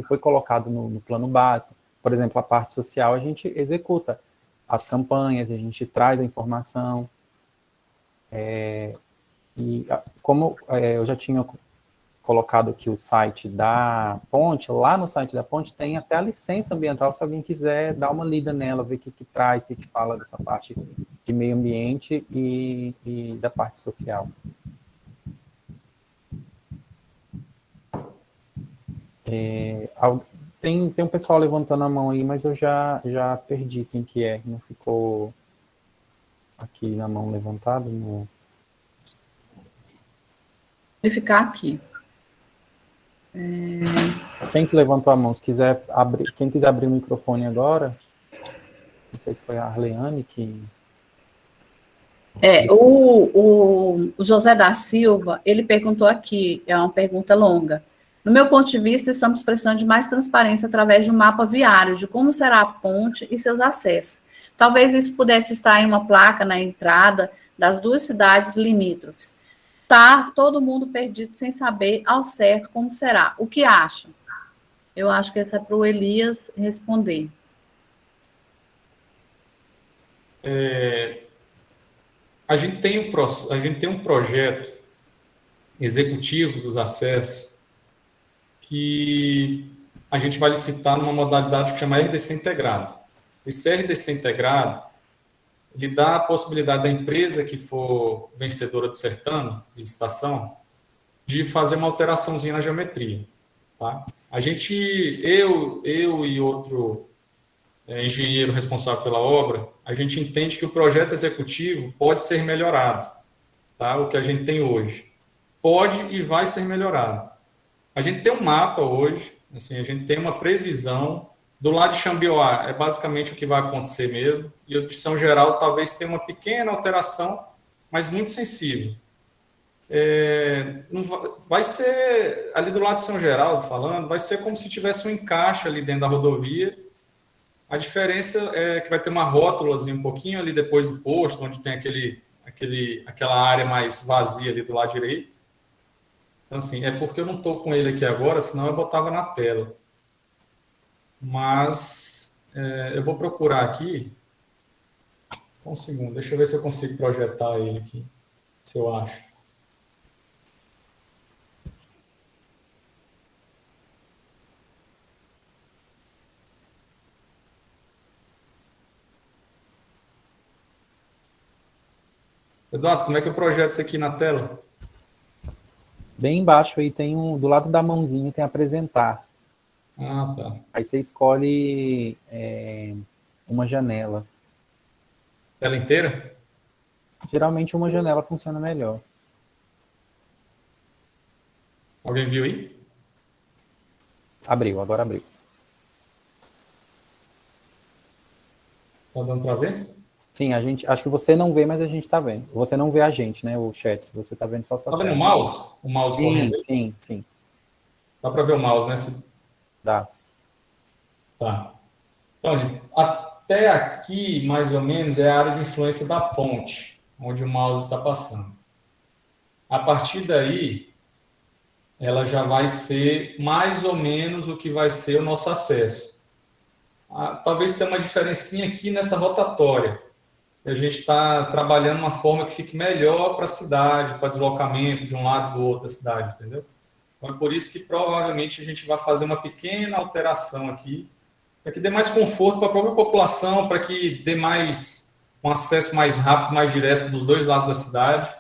foi colocado no plano básico. Por exemplo, a parte social, a gente executa as campanhas, a gente traz a informação. E como eu já tinha colocado aqui o site da ponte, lá no site da ponte tem até a licença ambiental, se alguém quiser dar uma lida nela, ver o que traz, o que fala dessa parte de meio ambiente e da parte social. Tem um pessoal levantando a mão aí, mas eu já perdi quem que é, não ficou aqui na mão levantada. Ele ficar aqui. Quem que levantou a mão? Se quiser abrir, quem quiser abrir o microfone agora, não sei se foi a Arleane que... O José da Silva, ele perguntou aqui, é uma pergunta longa. No meu ponto de vista, estamos precisando de mais transparência através de um mapa viário, de como será a ponte e seus acessos. Talvez isso pudesse estar em uma placa na entrada das 2 cidades limítrofes. Tá todo mundo perdido sem saber ao certo como será. O que acham? Eu acho que isso é para o Elias responder. A gente tem um projeto executivo dos acessos, que a gente vai licitar numa modalidade que chama RDC integrado. Esse RDC integrado, ele dá a possibilidade da empresa que for vencedora do certame, de licitação, de fazer uma alteraçãozinha na geometria. Tá? Eu e outro engenheiro responsável pela obra, a gente entende que o projeto executivo pode ser melhorado, tá? O que a gente tem hoje. Pode e vai ser melhorado. A gente tem um mapa hoje, assim, a gente tem uma previsão. Do lado de Xambioá, é basicamente o que vai acontecer mesmo, e o de São Geraldo talvez tenha uma pequena alteração, mas muito sensível. Vai ser, ali do lado de São Geraldo, falando, vai ser como se tivesse um encaixe ali dentro da rodovia. A diferença é que vai ter uma rótulazinha um pouquinho ali depois do posto, onde tem aquela área mais vazia ali do lado direito. Então, assim, é porque eu não estou com ele aqui agora, senão eu botava na tela. Mas eu vou procurar aqui. Só um segundo, deixa eu ver se eu consigo projetar ele aqui, se eu acho. Eduardo, como é que eu projeto isso aqui na tela? Bem embaixo aí tem do lado da mãozinha tem apresentar. Ah, tá. Aí você escolhe uma janela. Tela inteira? Geralmente uma janela funciona melhor. Alguém viu aí? Abriu, agora abriu. Tá dando para ver? Sim, acho que você não vê, mas a gente tá vendo. Você não vê a gente, né, o chat, você tá vendo só sua tela. Tá vendo tela. o mouse? O mouse correndo aí? Sim. Dá para ver o mouse, né? Dá. Tá. Então, até aqui, mais ou menos, é a área de influência da ponte, onde o mouse está passando. A partir daí, ela já vai ser mais ou menos o que vai ser o nosso acesso. Talvez tenha uma diferencinha aqui nessa rotatória. A gente está trabalhando uma forma que fique melhor para a cidade, para deslocamento de um lado e do outro da cidade, entendeu? Então, é por isso que provavelmente a gente vai fazer uma pequena alteração aqui, para que dê mais conforto para a própria população, para que dê um acesso mais rápido, mais direto dos dois lados da cidade.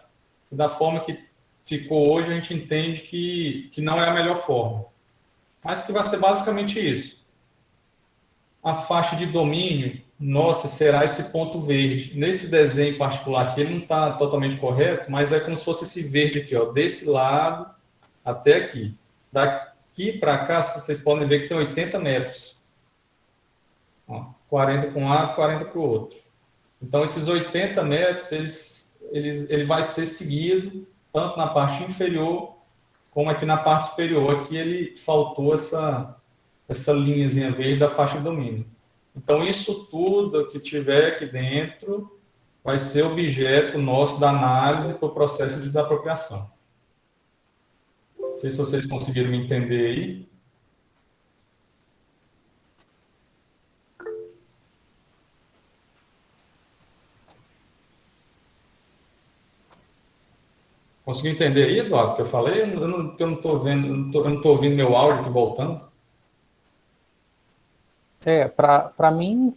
E da forma que ficou hoje, a gente entende que não é a melhor forma. Mas que vai ser basicamente isso. A faixa de domínio, nossa, será esse ponto verde. Nesse desenho particular aqui, ele não está totalmente correto, mas é como se fosse esse verde aqui, ó, desse lado até aqui. Daqui para cá, vocês podem ver que tem 80 metros. Ó, 40 para um lado, 40 para o outro. Então, esses 80 metros, ele vai ser seguido tanto na parte inferior como aqui na parte superior. Aqui ele faltou essa linhazinha verde da faixa de domínio. Então, isso tudo que tiver aqui dentro vai ser objeto nosso da análise para o processo de desapropriação. Não sei se vocês conseguiram me entender aí. Conseguiu entender aí, Eduardo, que eu falei? Eu não estou vendo, eu não estou ouvindo meu áudio aqui voltando. Para mim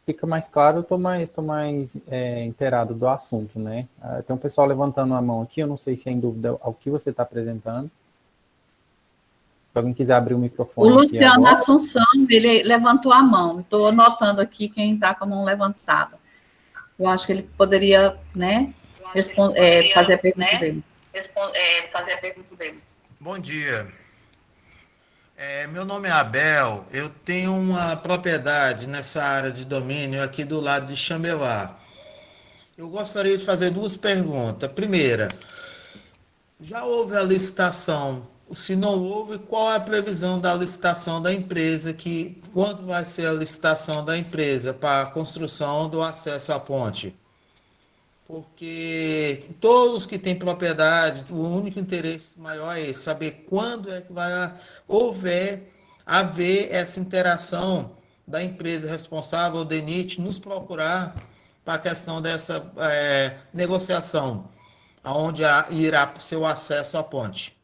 fica mais claro, eu tô mais inteirado do assunto, né? Tem um pessoal levantando a mão aqui, eu não sei se é em dúvida ao que você está apresentando. Se alguém quiser abrir o microfone. O Luciano Assunção, ele levantou a mão. Estou anotando aqui quem está com a mão levantada. Eu acho que ele poderia, né, fazer a pergunta dele. Bom dia. Meu nome é Abel, eu tenho uma propriedade nessa área de domínio aqui do lado de Xambioá. Eu gostaria de fazer duas perguntas. Primeira, já houve a licitação? Se não houve, qual é a previsão da licitação da empresa? Quanto vai ser a licitação da empresa para a construção do acesso à ponte? Porque todos que têm propriedade, o único interesse maior é esse, saber quando é que vai haver essa interação da empresa responsável, o DENIT, nos procurar para a questão dessa negociação. aonde irá ser o acesso à ponte.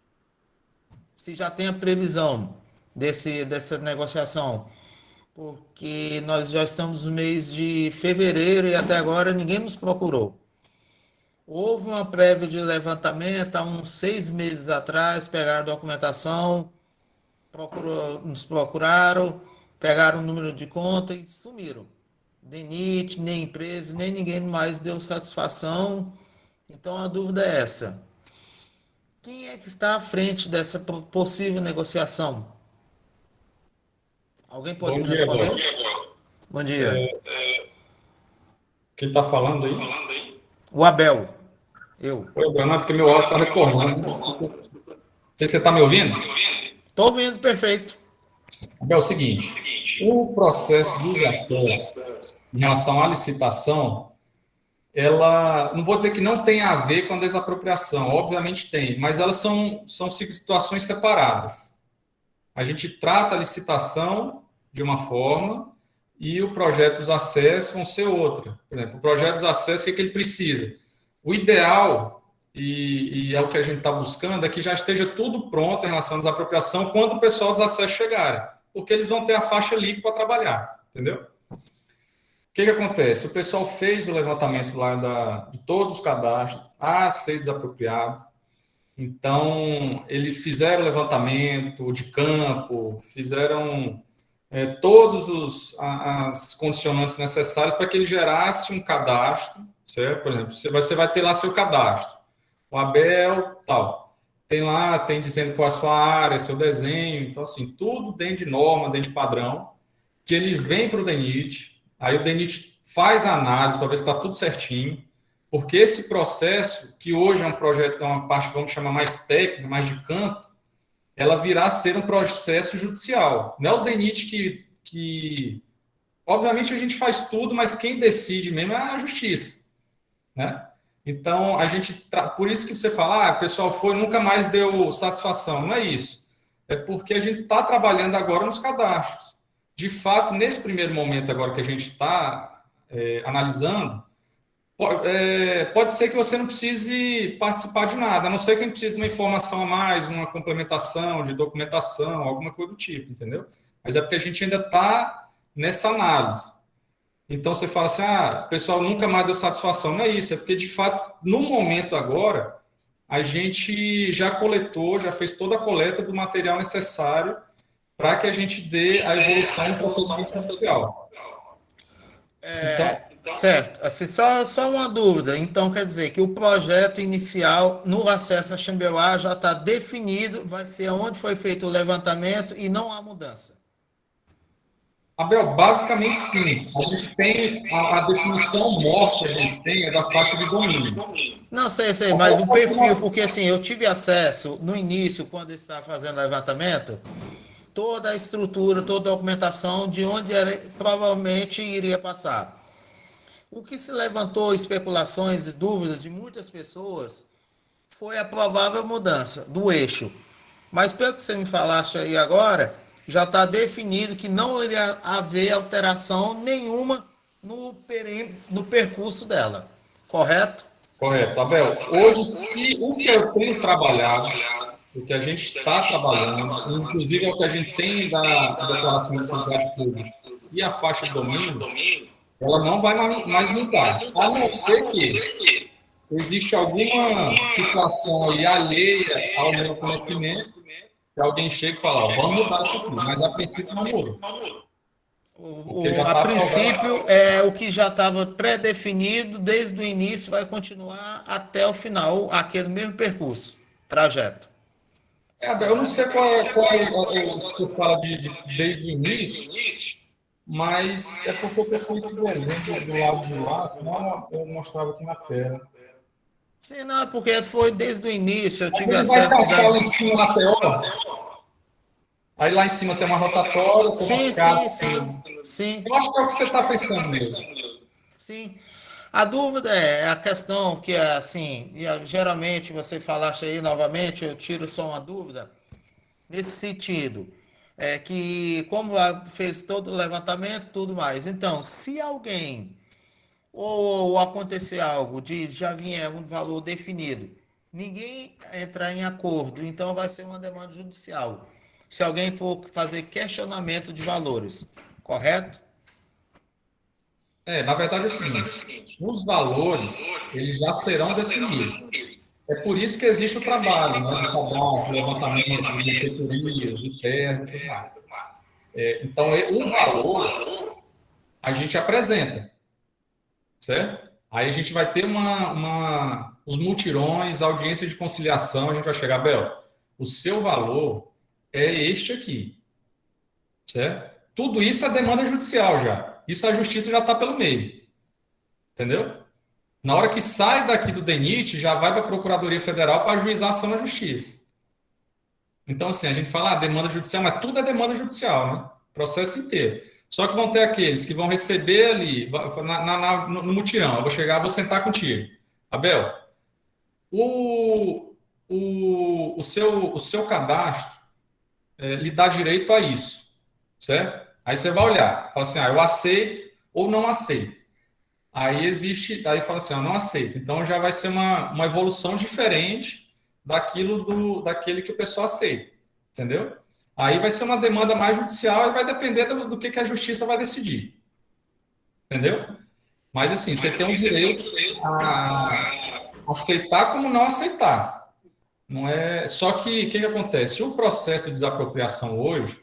Se já tem a previsão dessa negociação, porque nós já estamos no mês de fevereiro e até agora ninguém nos procurou. Houve uma prévia de levantamento há uns 6 meses atrás, pegaram documentação, nos procuraram, pegaram o número de conta e sumiram. DENIT, nem empresa, nem ninguém mais deu satisfação. Então a dúvida é essa. Quem é que está à frente dessa possível negociação? Alguém pode Bom me dia, responder? Eduardo. Bom dia. Quem está falando aí? O Abel. Eu. Oi, Bruno, é porque meu áudio está retornando. Não sei se você está me ouvindo. Estou ouvindo, perfeito. É o seguinte, o processo dos acessos em relação à licitação, ela, não vou dizer que não tem a ver com a desapropriação, obviamente tem, mas elas são situações separadas. A gente trata a licitação de uma forma e o projeto dos acessos vão ser outra. Por exemplo, o projeto dos acessos, o que ele precisa? O ideal, e é o que a gente está buscando, é que já esteja tudo pronto em relação à desapropriação quando o pessoal dos acessos chegarem, porque eles vão ter a faixa livre para trabalhar, entendeu? O que acontece? O pessoal fez o levantamento lá de todos os cadastros a ser desapropriado, então eles fizeram o levantamento de campo, fizeram todos as condicionantes necessários para que ele gerasse um cadastro, certo? Por exemplo, você vai ter lá seu cadastro, o Abel, tal. Tem lá, tem dizendo qual é a sua área, seu desenho, então assim, tudo dentro de norma, dentro de padrão, que ele vem para o DENIT, aí o DENIT faz a análise para ver se está tudo certinho, porque esse processo, que hoje é um projeto, é uma parte, vamos chamar mais técnica, mais de campo, ela virá a ser um processo judicial. Não é o DENIT que obviamente a gente faz tudo, mas quem decide mesmo é a justiça, né? Então, por isso que você fala, o pessoal foi, nunca mais deu satisfação. Não é isso. É porque a gente está trabalhando agora nos cadastros. De fato, nesse primeiro momento agora que a gente está analisando, pode ser que você não precise participar de nada, a não ser que a gente precise de uma informação a mais, uma complementação de documentação, alguma coisa do tipo, entendeu? Mas é porque a gente ainda está nessa análise. Então, você fala assim, o pessoal nunca mais deu satisfação. Não é isso, é porque, de fato, no momento agora, a gente já coletou, já fez toda a coleta do material necessário para que a gente dê a evolução do procedimento judicial. Certo. Assim, só uma dúvida. Então, quer dizer que o projeto inicial no acesso a Xambioá já está definido, vai ser onde foi feito o levantamento e não há mudança. Abel, basicamente sim. A gente tem a definição morta que a gente tem é da faixa de domínio. Não sei, mas o perfil, porque assim, eu tive acesso no início, quando eu estava fazendo levantamento, toda a estrutura, toda a documentação de onde provavelmente iria passar. O que se levantou especulações e dúvidas de muitas pessoas foi a provável mudança do eixo. Mas pelo que você me falaste aí agora, já está definido que não iria haver alteração nenhuma no percurso dela. Correto? Correto. Abel, hoje, o que eu tenho trabalhado, o que a gente está trabalhando, inclusive é o que a gente tem da declaração de utilidade pública e a faixa de domínio, ela não vai mais mudar, a não ser que existe alguma situação aí alheia ao meu conhecimento, que alguém chega e fala, vamos mudar isso aqui, mas a princípio não muda. A princípio, o que já estava pré-definido desde o início vai continuar até o final, aquele mesmo percurso, trajeto. Eu não sei qual é o que fala desde o início, mas é porque eu prefiro esse exemplo do lado de lá, senão eu mostrava aqui na tela. Sim, não, porque foi desde o início, eu tive acesso... Vai encaixar lá em cima na TO? Aí lá em cima tem uma rotatória, tem umas casas. Sim. Eu acho que é o que você está pensando mesmo. Sim. A dúvida é a questão que, assim, geralmente você falaste aí novamente, eu tiro só uma dúvida, nesse sentido, que como fez todo o levantamento, tudo mais. Então, se alguém ou acontecer algo de já vier um valor definido, ninguém entrar em acordo, então vai ser uma demanda judicial. Se alguém for fazer questionamento de valores, correto? Na verdade é o seguinte, os valores, eles já serão definidos. É por isso que existe o trabalho, né, de cadastro, levantamento, de benfeitorias, de terras e tudo mais. Então, o valor a gente apresenta, certo? Aí a gente vai ter os mutirões, audiência de conciliação, a gente vai chegar, Bel, o seu valor é este aqui, certo? Tudo isso é demanda judicial já. Isso a justiça já está pelo meio, entendeu? Na hora que sai daqui do DENIT, já vai para a Procuradoria Federal para ajuizar a ação na justiça. Então, assim, a gente fala demanda judicial, mas tudo é demanda judicial, né? Processo inteiro. Só que vão ter aqueles que vão receber ali, no mutirão. Eu vou chegar, vou sentar contigo. Abel, o seu cadastro lhe dá direito a isso, certo? Aí você vai olhar, fala assim, eu aceito ou não aceito. Aí fala assim, eu não aceito. Então já vai ser uma evolução diferente daquele que o pessoal aceita, entendeu? Aí vai ser uma demanda mais judicial e vai depender do que a justiça vai decidir, entendeu? Mas assim, você tem o direito a aceitar como não aceitar. Não é. Só que o que acontece? O processo de desapropriação hoje,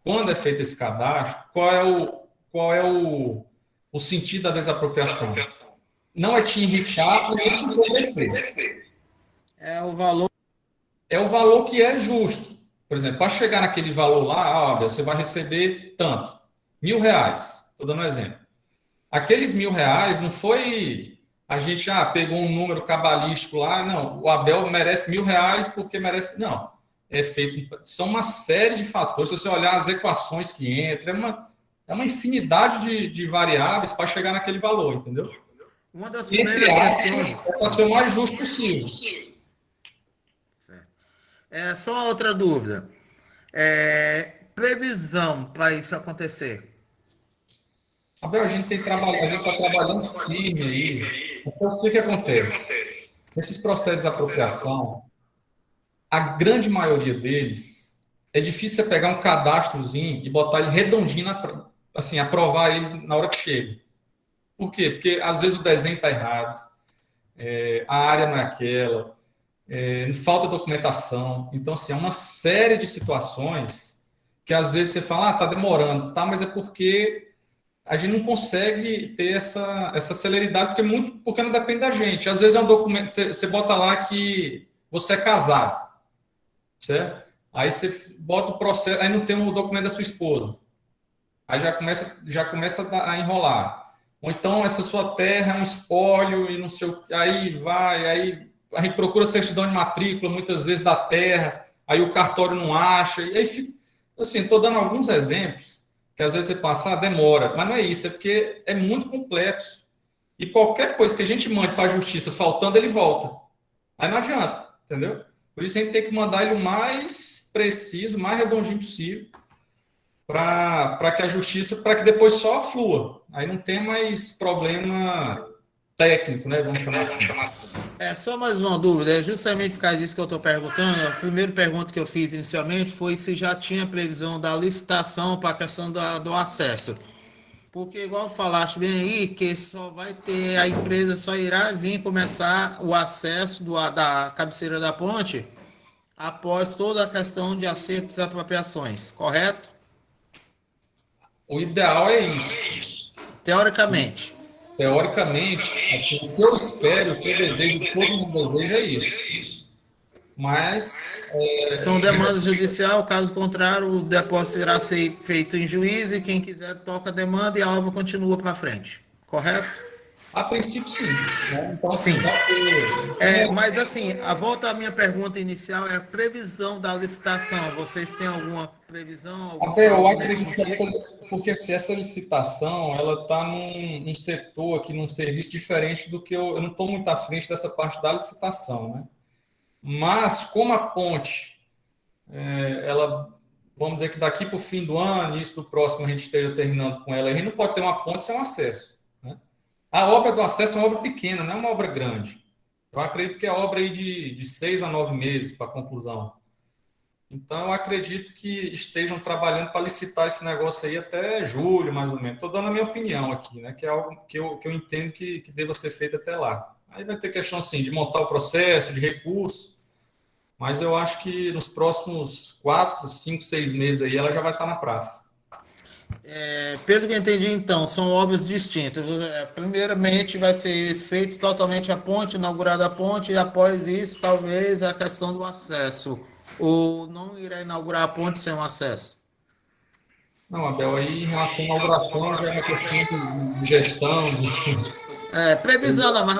quando é feito esse cadastro, qual é o sentido da desapropriação? Não é te enriquecer e nem te empobrecer. É o valor. É o valor que é justo. Por exemplo, para chegar naquele valor lá, você vai receber tanto. R$1.000. Estou dando um exemplo. Aqueles R$1.000 não foi a gente pegou um número cabalístico lá, não, o Abel merece R$1.000 porque merece. Não. São uma série de fatores. Se você olhar as equações que entram, é uma infinidade de variáveis para chegar naquele valor, entendeu? Uma das primeiras questões é para ser o mais justo possível. Certo. Só outra dúvida. Previsão para isso acontecer? Abel, a gente está trabalhando firme aí. Então, o que acontece? Esses processos de apropriação, a grande maioria deles, é difícil você pegar um cadastrozinho e botar ele redondinho, assim, aprovar ele na hora que chega. Por quê? Porque às vezes o desenho está errado, a área não é aquela, falta documentação. Então, assim, é uma série de situações que às vezes você fala, está demorando, mas é porque a gente não consegue ter essa celeridade, porque não depende da gente. Às vezes é um documento, você bota lá que você é casado, certo? Aí você bota o processo, aí não tem o documento da sua esposa. Aí já começa a enrolar. Ou então essa sua terra é um espólio e não sei o que, aí a gente procura certidão de matrícula, muitas vezes da terra, aí o cartório não acha, e aí fica, assim, estou dando alguns exemplos, que às vezes você passa, demora, mas não é isso, é porque é muito complexo. E qualquer coisa que a gente mande para a justiça faltando, ele volta. Aí não adianta, entendeu? Por isso a gente tem que mandar ele o mais preciso, o mais redondinho possível, para que a justiça, para que depois só flua. Aí não tem mais problema técnico, né? Vamos chamar assim. Só mais uma dúvida, justamente por causa disso que eu estou perguntando. A primeira pergunta que eu fiz inicialmente foi se já tinha previsão da licitação para a questão do acesso. Porque, igual falaste bem aí, que só vai ter, a empresa só irá vir começar o acesso da cabeceira da ponte após toda a questão de acerto e desapropriações, correto? O ideal é isso. Teoricamente. Teoricamente, assim, o que eu espero, o que eu desejo, todo mundo deseja é isso. Mas... São demandas judiciais, caso contrário, o depósito irá ser feito em juízo e quem quiser toca a demanda e a obra continua para frente. Correto? A princípio, sim. Né? Então, sim. Assim, mas, assim, a volta à minha pergunta inicial é a previsão da licitação. Vocês têm alguma previsão? Eu acredito que porque assim, essa licitação ela está num setor aqui, num serviço diferente do que eu não estou muito à frente dessa parte da licitação, né? Mas como a ponte, ela, vamos dizer que daqui para o fim do ano, início do próximo, a gente esteja terminando com ela, a gente não pode ter uma ponte sem um acesso, né? A obra do acesso é uma obra pequena, não é uma obra grande. Eu acredito que é obra aí de 6 a 9 meses para conclusão. Então, eu acredito que estejam trabalhando para licitar esse negócio aí até julho, mais ou menos. Estou dando a minha opinião aqui, né? Que é algo que eu entendo que deva ser feito até lá. Aí vai ter questão, assim, de montar o processo, de recurso, mas eu acho que nos próximos 4, 5, 6 meses aí ela já vai estar na praça. Pelo que eu entendi, então, são obras distintas. Primeiramente, vai ser feito totalmente a ponte, inaugurada a ponte, e após isso, talvez, a questão do acesso. Ou não irá inaugurar a ponte sem um acesso? Não, Abel, aí em relação à inauguração já é uma questão de gestão,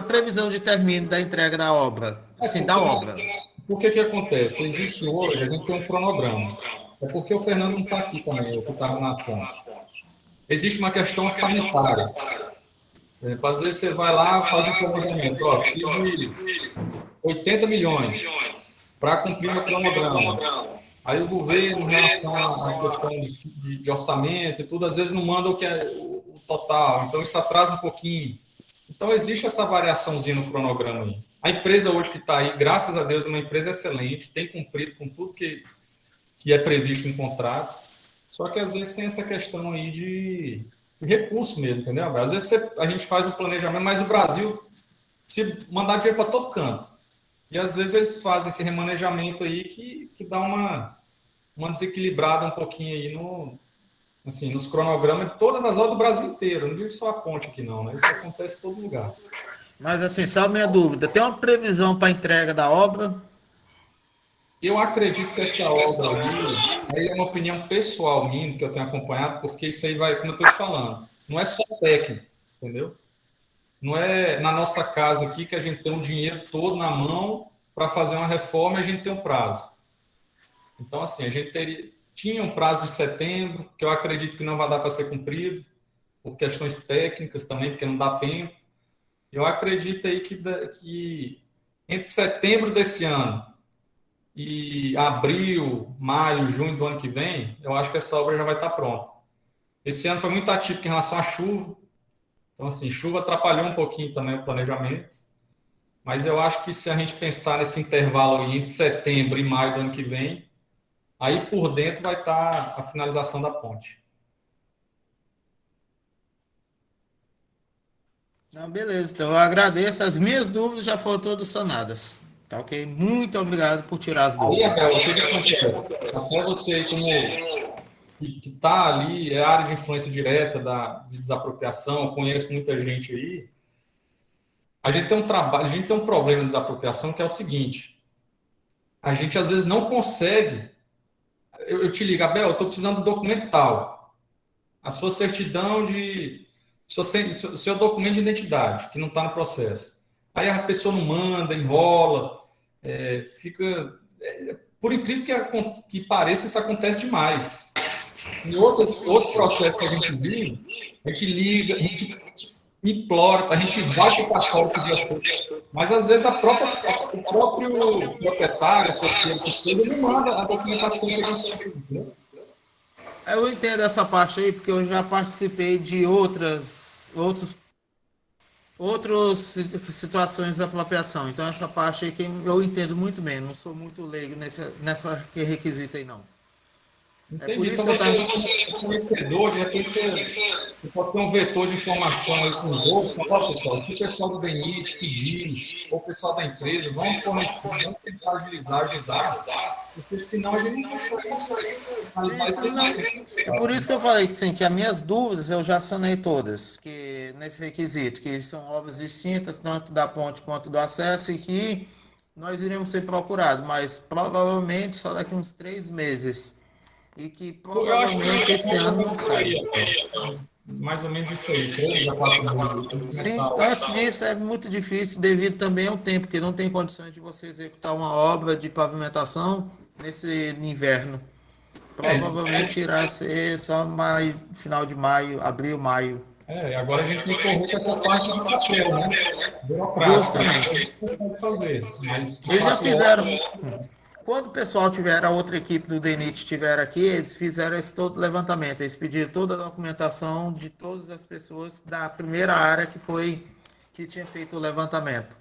Previsão de término da entrega da obra. Assim, da obra. Por que acontece? Existe hoje, a gente tem um cronograma. É porque o Fernando não está aqui também, eu que estava na ponte. Existe uma questão sanitária. Às vezes você vai lá, faz um planejamento. Ó, tive 80 milhões para cumprir meu cronograma. Aí o governo, em relação à questão de orçamento e tudo, às vezes não manda o que é o total. Então, isso atrasa um pouquinho. Então, existe essa variaçãozinha no cronograma aí. A empresa hoje que está aí, graças a Deus, é uma empresa excelente, tem cumprido com tudo que é previsto em contrato. Só que, às vezes, tem essa questão aí de recurso mesmo, entendeu? Às vezes a gente faz o planejamento, mas o Brasil se mandar dinheiro para todo canto. E, às vezes, eles fazem esse remanejamento aí que dá uma desequilibrada um pouquinho aí nos cronogramas de todas as obras do Brasil inteiro. Não digo só a ponte aqui, não, né? Isso acontece em todo lugar. Mas, assim, só a minha dúvida. Tem uma previsão para a entrega da obra? Eu acredito que essa obra aí é uma opinião pessoal minha, que eu tenho acompanhado, porque isso aí vai, como eu estou te falando, não é só técnico, entendeu? Não é na nossa casa aqui que a gente tem um dinheiro todo na mão para fazer uma reforma e a gente tem um prazo. Então, assim, a gente tinha um prazo de setembro, que eu acredito que não vai dar para ser cumprido, por questões técnicas também, porque não dá tempo. Eu acredito aí que entre setembro desse ano e abril, maio, junho do ano que vem, eu acho que essa obra já vai estar pronta. Esse ano foi muito atípico em relação à chuva. Então, assim, chuva atrapalhou um pouquinho também o planejamento. Mas eu acho que se a gente pensar nesse intervalo aí entre setembro e maio do ano que vem, aí por dentro vai estar a finalização da ponte. Não, beleza, então eu agradeço. As minhas dúvidas já foram todas sanadas. Tá ok? Muito obrigado por tirar as dúvidas. Aí, Abel, o que acontece? Até você, como que está ali, é área de influência direta de desapropriação, eu conheço muita gente aí. A gente tem um problema de desapropriação que é o seguinte: a gente às vezes não consegue. Eu te ligo, Abel, eu estou precisando do documento tal. A sua certidão seu documento de identidade, que não está no processo. Aí a pessoa não manda, enrola, fica... por incrível que pareça, isso acontece demais. Em outros processos que a gente vive, a gente liga, a gente implora, a gente vai para o cartório pedir as coisas. Mas, às vezes, o próprio proprietário, ele não manda a documentação que a gente precisa. Eu entendo essa parte aí, porque eu já participei de outras situações de apropriação. Então, essa parte aí que eu entendo muito bem. Não sou muito leigo nessa requisita aí, não. Entendi. Por isso então, você é conhecedor, de repente você pode ter um vetor de informação aí com os outros. Não, pessoal, se o pessoal do DNIT pedir, ou o pessoal da empresa, vamos fornecer, vamos tentar agilizar, porque senão a gente não consegue analisar isso. É por isso que eu falei que, sim, que as minhas dúvidas eu já sanei todas, que nesse requisito, que são obras distintas, tanto da ponte quanto do acesso, e que nós iremos ser procurados, mas provavelmente só daqui uns 3 meses. E que provavelmente esse ano não sai. Mais ou menos isso aí, 3 a 4 meses. Sim, antes disso é muito difícil, devido também ao tempo, porque não tem condições de você executar uma obra de pavimentação nesse inverno. Provavelmente irá ser só maio, final de maio, abril, maio. Agora a gente tem que correr com essa parte de papel, né? Burocrático. Justamente. Isso que pode fazer. Mas, eles já fizeram. Quando o pessoal tiver, a outra equipe do DENIT estiver aqui, eles fizeram esse todo levantamento, eles pediram toda a documentação de todas as pessoas da primeira área que tinha feito o levantamento.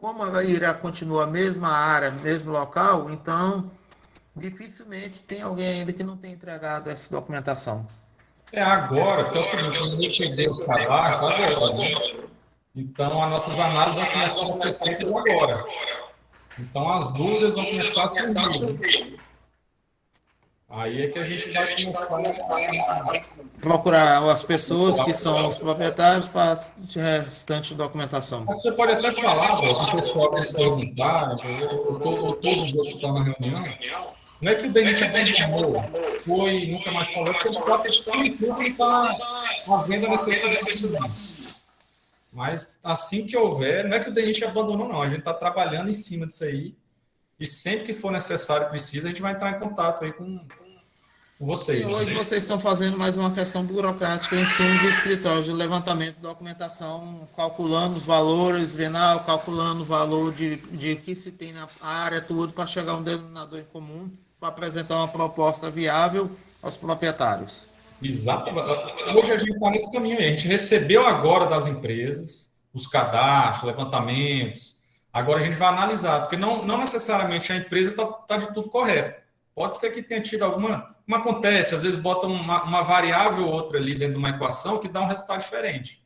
Como a Ira continua a mesma área, mesmo local, então dificilmente tem alguém ainda que não tenha entregado essa documentação. Agora, porque é o seguinte, eu recebi os cadastros agora, né? Então, as nossas análises vão começar a ser feitas agora. Então, as dúvidas vão começar a surgir. Aí é que a gente vai começar a procurar as pessoas que são os proprietários para a restante documentação. Você pode até falar, com o pessoal que se perguntar, ou todos os outros que estão na reunião, não é que o DENIT abandonou, foi e nunca mais falou, porque o próprio tudo está havendo a necessidade. Mas assim que houver, não é que o DENIT abandonou, não. A gente está trabalhando em cima disso aí. E sempre que for necessário, precisa, a gente vai entrar em contato aí com vocês. Sim, hoje vocês estão fazendo mais uma questão burocrática em cima de escritório de levantamento de documentação, calculando os valores venal, calculando o valor de que se tem na área, tudo, para chegar a um denominador em comum, para apresentar uma proposta viável aos proprietários. Exato. Hoje a gente está nesse caminho aí. A gente recebeu agora das empresas os cadastros, levantamentos. Agora a gente vai analisar, porque não necessariamente a empresa está de tudo correto. Pode ser que tenha tido alguma... Como acontece, às vezes botam uma variável ou outra ali dentro de uma equação que dá um resultado diferente.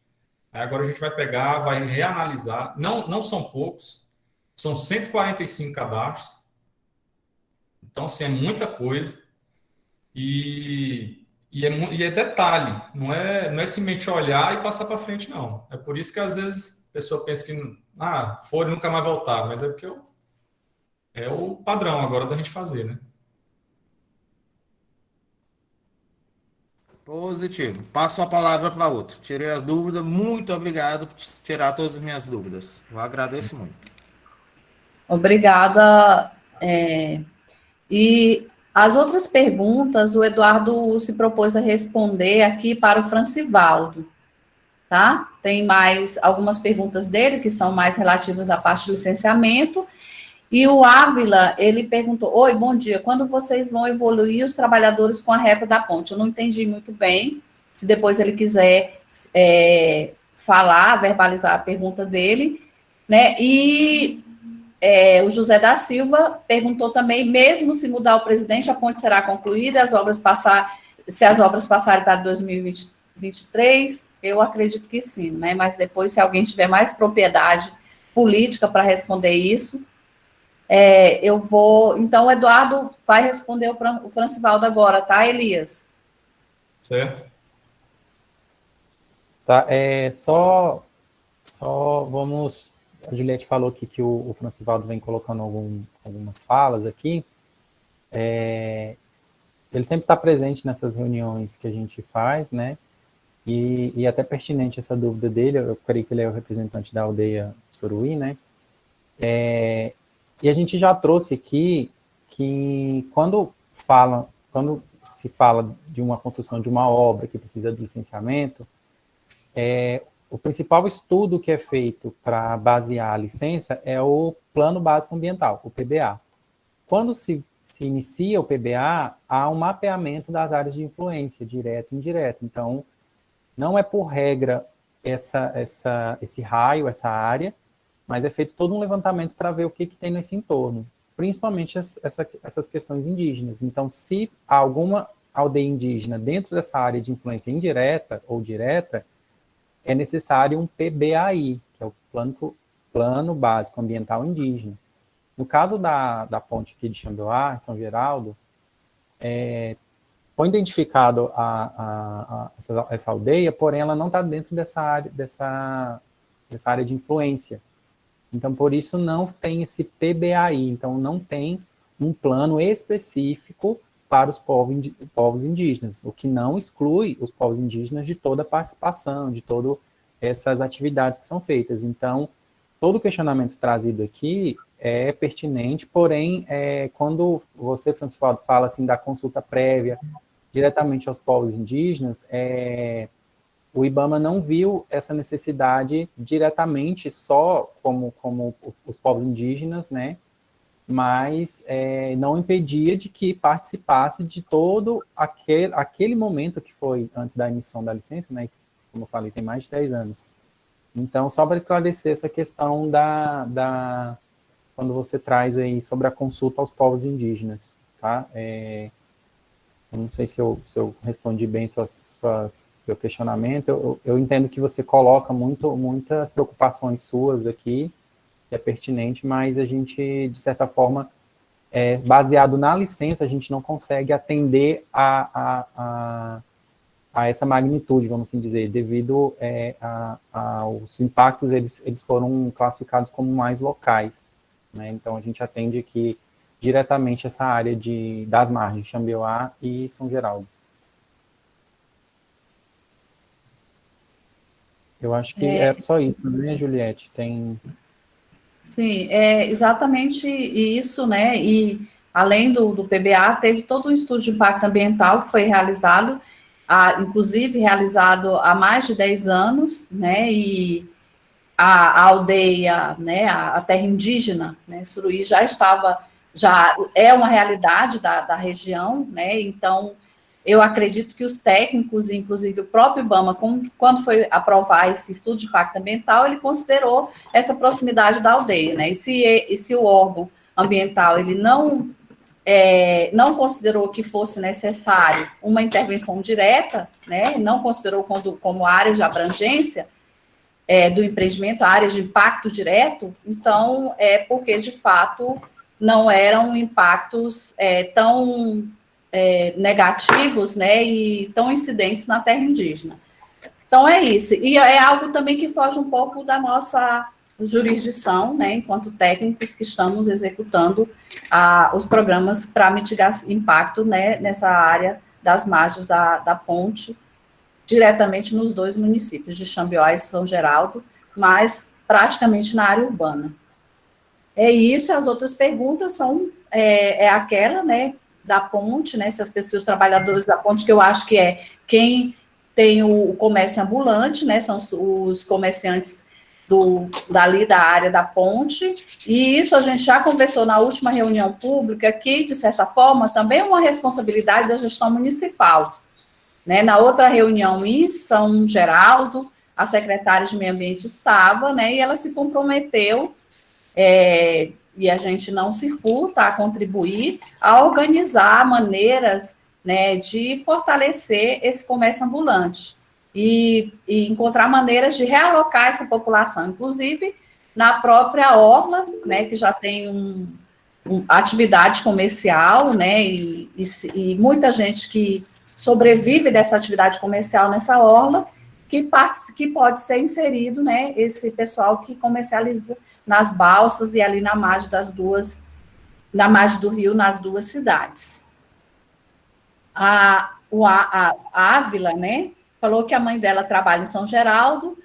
Aí agora a gente vai pegar, vai reanalisar. Não são poucos, são 145 cadastros. Então, assim, é muita coisa. E é detalhe, não é simplesmente olhar e passar para frente, não. É por isso que às vezes a pessoa pensa que for e nunca mais voltar, mas é porque é o padrão agora da gente fazer, né? Positivo. Passo a palavra para outro. Tirei as dúvidas. Muito obrigado por tirar todas as minhas dúvidas. Eu agradeço muito. Obrigada. E as outras perguntas, o Eduardo se propôs a responder aqui para o Francivaldo, tá? Tem mais algumas perguntas dele, que são mais relativas à parte de licenciamento. E o Ávila, ele perguntou: oi, bom dia, quando vocês vão evoluir os trabalhadores com a reta da ponte? Eu não entendi muito bem, se depois ele quiser falar, verbalizar a pergunta dele, né? E o José da Silva perguntou também, mesmo se mudar o presidente, a ponte será concluída, se as obras passarem para 2023, eu acredito que sim, né? Mas depois, se alguém tiver mais propriedade política para responder isso, eu vou... Então, o Eduardo vai responder o Francivaldo agora, tá, Elias? Certo. Tá, só vamos... A Juliette falou aqui que o Francivaldo vem colocando algumas falas aqui. Ele sempre está presente nessas reuniões que a gente faz, né? E até pertinente essa dúvida dele, eu creio que ele é o representante da aldeia Suruí, né? E a gente já trouxe aqui que quando se fala de uma construção de uma obra que precisa de licenciamento, o principal estudo que é feito para basear a licença é o Plano Básico Ambiental, o PBA. Quando se inicia o PBA, há um mapeamento das áreas de influência, direta e indireta. Então, não é por regra esse raio, essa área, mas é feito todo um levantamento para ver o que tem nesse entorno, principalmente essas questões indígenas. Então, se há alguma aldeia indígena dentro dessa área de influência indireta ou direta, é necessário um PBAI, que é o Plano Básico Ambiental Indígena. No caso da ponte aqui de Xambioá, São Geraldo, foi identificado essa aldeia, porém ela não está dentro dessa área de influência. Então, por isso, não tem esse PBAI. Então, não tem um plano específico para os povos indígenas, o que não exclui os povos indígenas de toda a participação, de todas essas atividades que são feitas. Então, todo o questionamento trazido aqui é pertinente, porém, quando você, Francivaldo, fala assim, da consulta prévia diretamente aos povos indígenas, o IBAMA não viu essa necessidade diretamente só como os povos indígenas, né, mas não impedia de que participasse de todo aquele momento que foi antes da emissão da licença, né? Isso, como eu falei, tem mais de 10 anos. Então, só para esclarecer essa questão quando você traz aí sobre a consulta aos povos indígenas, tá? Eu não sei se eu respondi bem seu questionamento. Eu entendo que você coloca muitas preocupações suas aqui, que é pertinente, mas a gente, de certa forma, baseado na licença, a gente não consegue atender a essa magnitude, vamos assim dizer, devido aos impactos, eles foram classificados como mais locais, né? Então, a gente atende aqui diretamente essa área das margens, Xambioá e São Geraldo. Eu acho que é só isso, né, Juliette? Sim, é exatamente isso, né? E além do PBA, teve todo um estudo de impacto ambiental que foi realizado, inclusive realizado há mais de 10 anos, né? E a aldeia, né, a terra indígena, né, Suruí já é uma realidade da região, né? Então, eu acredito que os técnicos, inclusive o próprio IBAMA, quando foi aprovar esse estudo de impacto ambiental, ele considerou essa proximidade da aldeia, né? E se o órgão ambiental ele não considerou que fosse necessário uma intervenção direta, né? Não considerou como área de abrangência do empreendimento, área de impacto direto, então porque de fato não eram impactos tão negativos, né, e tão incidentes na terra indígena. Então, é isso. E é algo também que foge um pouco da nossa jurisdição, né, enquanto técnicos que estamos executando os programas para mitigar impacto, né, nessa área das margens da ponte, diretamente nos 2 municípios de Xambioá e São Geraldo, mas praticamente na área urbana. É isso, as outras perguntas são aquela, né, da ponte, né, se as pessoas, os trabalhadores da ponte, que eu acho que quem tem o comércio ambulante, né, são os comerciantes dali da área da ponte, e isso a gente já conversou na última reunião pública, que, de certa forma, também é uma responsabilidade da gestão municipal, né. Na outra reunião em São Geraldo, a secretária de Meio Ambiente estava, né, e ela se comprometeu, e a gente não se furta a contribuir, a organizar maneiras, né, de fortalecer esse comércio ambulante e encontrar maneiras de realocar essa população, inclusive na própria orla, né, que já tem atividade comercial, né, e muita gente que sobrevive dessa atividade comercial nessa orla, que pode ser inserido, né, esse pessoal que comercializa nas balsas e ali na margem na margem do rio, nas 2 cidades. A Ávila, né, falou que a mãe dela trabalha em São Geraldo,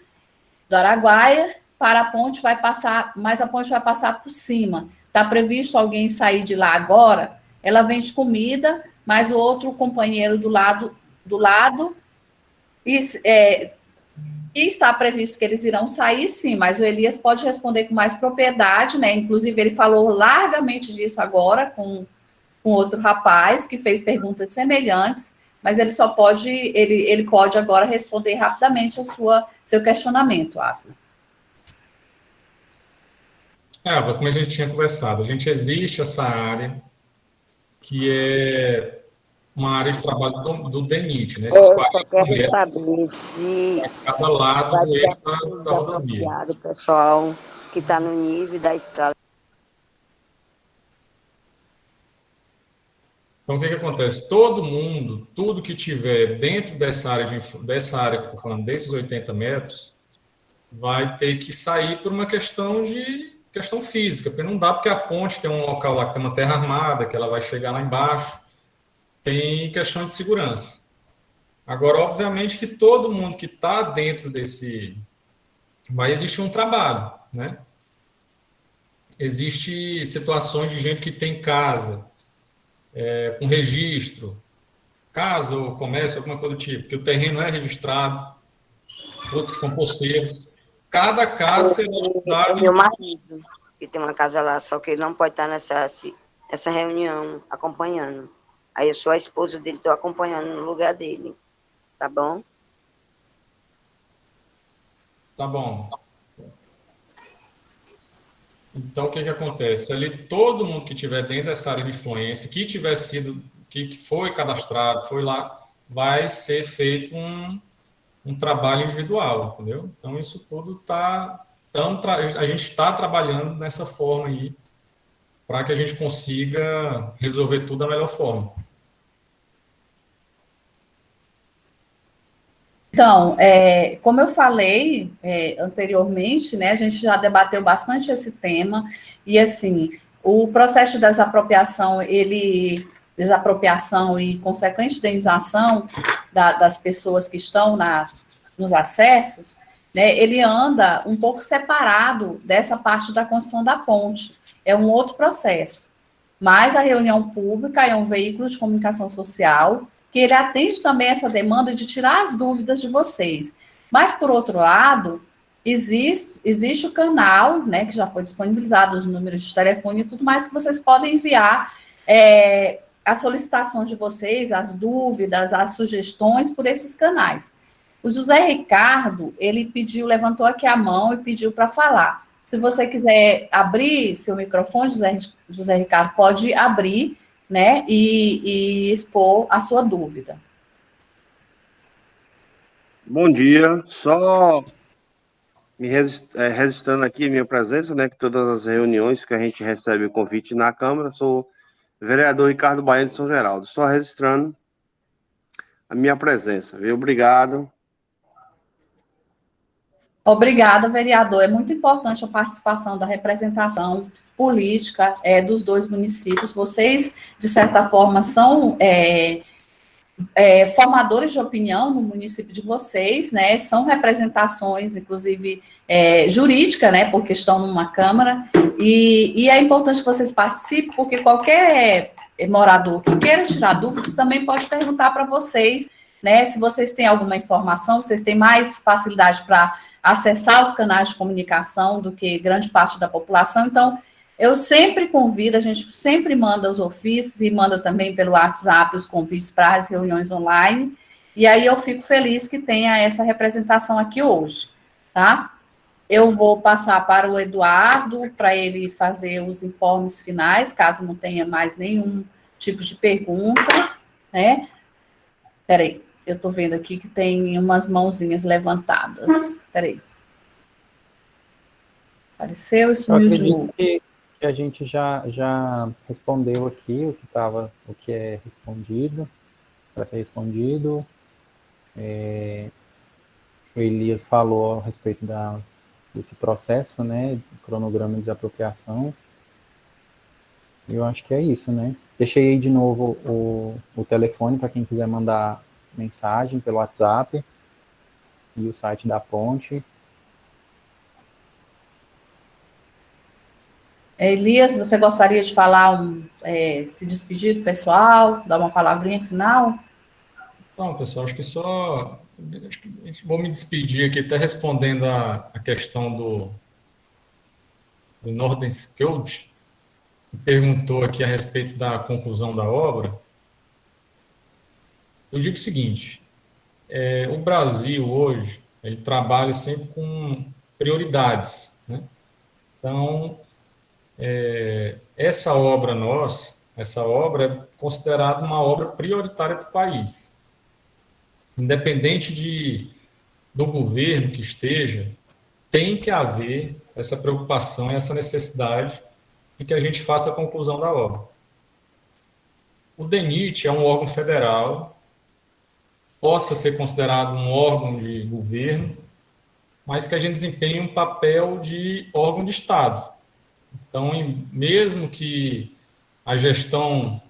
do Araguaia, para a ponte vai passar, mas a ponte vai passar por cima. Está previsto alguém sair de lá agora? Ela vende comida, mas o outro companheiro do lado e está previsto que eles irão sair, sim, mas o Elias pode responder com mais propriedade, né? Inclusive, ele falou largamente disso agora com outro rapaz que fez perguntas semelhantes, mas ele pode agora responder rapidamente seu questionamento, Ávila. Como a gente tinha conversado, existe essa área que é uma área de trabalho do DENIT, né? Esses 40 metros a cada lado do eixo da rodovia. O pessoal que está no nível da estrada. Então, o que acontece? Todo mundo, tudo que tiver dentro dessa área que eu estou falando, desses 80 metros, vai ter que sair por uma questão física, porque não dá, porque a ponte tem um local lá que tem uma terra armada, que ela vai chegar lá embaixo, tem questão de segurança. Agora, obviamente que todo mundo que está dentro vai existir um trabalho, né? Existe situações de gente que tem casa, com registro, casa ou comércio, alguma coisa do tipo, que o terreno é registrado, outros que são poceiros. Cada caso será estudado. Meu marido. que tem uma casa lá, só que ele não pode estar nessa reunião acompanhando. Aí eu sou a esposa dele, estou acompanhando no lugar dele, tá bom? Tá bom. Então, o que acontece? Ali, todo mundo que estiver dentro dessa área de influência, que foi cadastrado, foi lá, vai ser feito um trabalho individual, entendeu? Então, isso tudo está... a gente está trabalhando nessa forma aí, para que a gente consiga resolver tudo da melhor forma. Então, como eu falei anteriormente, né, a gente já debateu bastante esse tema, e assim, o processo de desapropriação e consequente indenização das pessoas que estão nos acessos, né, ele anda um pouco separado dessa parte da construção da ponte, é um outro processo. Mas a reunião pública é um veículo de comunicação social que ele atende também essa demanda de tirar as dúvidas de vocês. Mas, por outro lado, existe o canal, né, que já foi disponibilizado, os números de telefone e tudo mais, que vocês podem enviar as solicitações de vocês, as dúvidas, as sugestões por esses canais. O José Ricardo, ele levantou aqui a mão e pediu para falar. Se você quiser abrir seu microfone, José Ricardo, pode abrir, né, e expor a sua dúvida. Bom dia, só me registrando aqui minha presença, né, que todas as reuniões que a gente recebe o convite na Câmara, sou vereador Ricardo Baiano de São Geraldo, só registrando a minha presença, viu? Obrigado. Obrigada, vereador. É muito importante a participação da representação política dos dois municípios. Vocês, de certa forma, são formadores de opinião no município de vocês, né? São representações, inclusive, jurídica, né? Porque estão numa Câmara. E é importante que vocês participem, porque qualquer morador que queira tirar dúvidas também pode perguntar para vocês, né? Se vocês têm alguma informação, vocês têm mais facilidade para acessar os canais de comunicação do que grande parte da população. Então, eu sempre convido, a gente sempre manda os ofícios e manda também pelo WhatsApp os convites para as reuniões online, e aí eu fico feliz que tenha essa representação aqui hoje, tá? Eu vou passar para o Eduardo, para ele fazer os informes finais, caso não tenha mais nenhum tipo de pergunta, né? Peraí. Eu estou vendo aqui que tem umas mãozinhas levantadas. Peraí. Apareceu e sumiu de novo. Que a gente já respondeu aqui o que é respondido, para ser respondido. O Elias falou a respeito desse processo, né? Cronograma de desapropriação. Eu acho que é isso, né? Deixei aí de novo o telefone para quem quiser mandar mensagem pelo WhatsApp e o site da ponte. Elias, você gostaria de falar, se despedir do pessoal, dar uma palavrinha final? Então, pessoal, acho que vou me despedir aqui, até respondendo a questão do Nordensk Code, que perguntou aqui a respeito da conclusão da obra. Eu digo o seguinte, o Brasil hoje, ele trabalha sempre com prioridades, né? Então, essa obra é considerada uma obra prioritária do país. Independente do governo que esteja, tem que haver essa preocupação e essa necessidade de que a gente faça a conclusão da obra. O DENIT é um órgão federal, possa ser considerado um órgão de governo, mas que a gente desempenha um papel de órgão de Estado. Então, mesmo que a gestão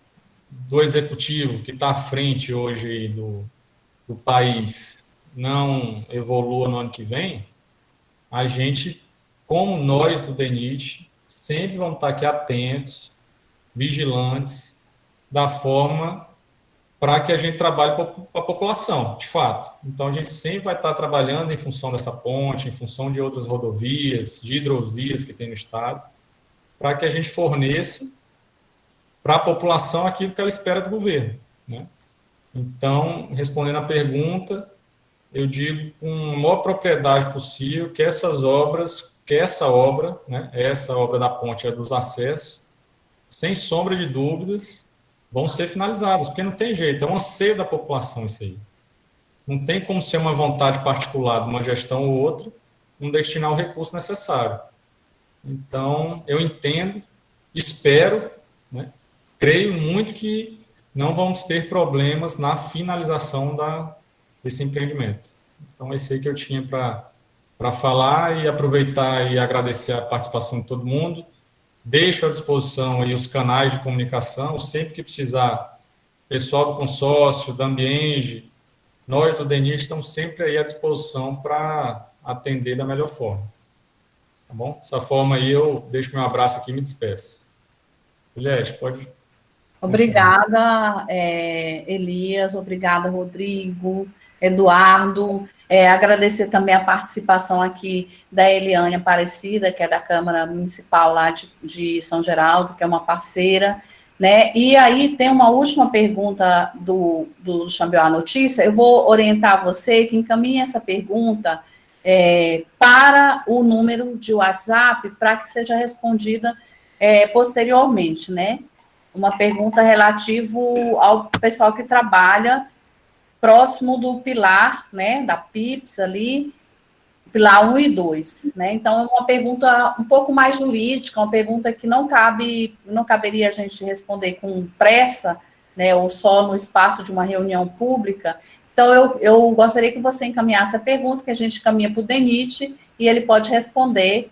do executivo, que está à frente hoje do país, não evolua no ano que vem, a gente, como nós do DENIT, sempre vamos estar aqui atentos, vigilantes, da forma para que a gente trabalhe para a população, de fato. Então, a gente sempre vai estar trabalhando em função dessa ponte, em função de outras rodovias, de hidrovias que tem no estado, para que a gente forneça para a população aquilo que ela espera do governo, né? Então, respondendo à pergunta, eu digo com a maior propriedade possível que essas obras, que essa obra, né, essa obra da ponte é dos acessos, sem sombra de dúvidas, vão ser finalizadas, porque não tem jeito, é um anseio da população isso aí. Não tem como ser uma vontade particular de uma gestão ou outra, não destinar o recurso necessário. Então, eu entendo, espero, né, creio muito que não vamos ter problemas na finalização desse empreendimento. Então, é isso aí que eu tinha para falar e aproveitar e agradecer a participação de todo mundo. Deixo à disposição aí os canais de comunicação, sempre que precisar, pessoal do consórcio, da Ambienge, nós do DENIT estamos sempre aí à disposição para atender da melhor forma. Tá bom? Dessa forma aí eu deixo meu abraço aqui e me despeço. Juliette, pode... Obrigada, Elias, obrigada, Rodrigo, Eduardo. Agradecer também a participação aqui da Eliane Aparecida, que é da Câmara Municipal lá de São Geraldo, que é uma parceira, né? E aí tem uma última pergunta do Xambioá Notícia. Eu vou orientar você que encaminhe essa pergunta para o número de WhatsApp para que seja respondida posteriormente, né? Uma pergunta relativa ao pessoal que trabalha próximo do pilar, né, da PIPS ali, pilar 1 e 2, né? Então, é uma pergunta um pouco mais jurídica, uma pergunta que não caberia a gente responder com pressa, né, ou só no espaço de uma reunião pública. Então, eu gostaria que você encaminhasse a pergunta, que a gente encaminha para o DENIT, e ele pode responder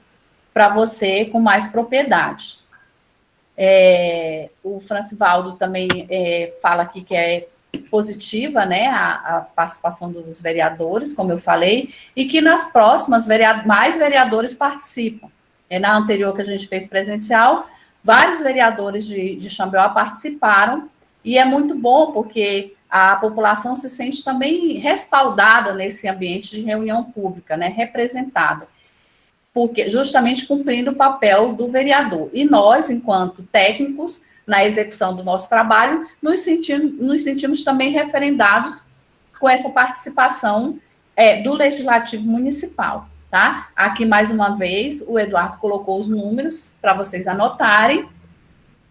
para você com mais propriedade. O Francivaldo também fala aqui que é positiva, né, a participação dos vereadores, como eu falei, e que nas próximas mais vereadores participam. Na anterior que a gente fez presencial, vários vereadores de Xambioá participaram, e é muito bom porque a população se sente também respaldada nesse ambiente de reunião pública, né, representada, porque justamente cumprindo o papel do vereador. E nós, enquanto técnicos, na execução do nosso trabalho, nos sentimos também referendados com essa participação do Legislativo Municipal, tá? Aqui, mais uma vez, o Eduardo colocou os números para vocês anotarem,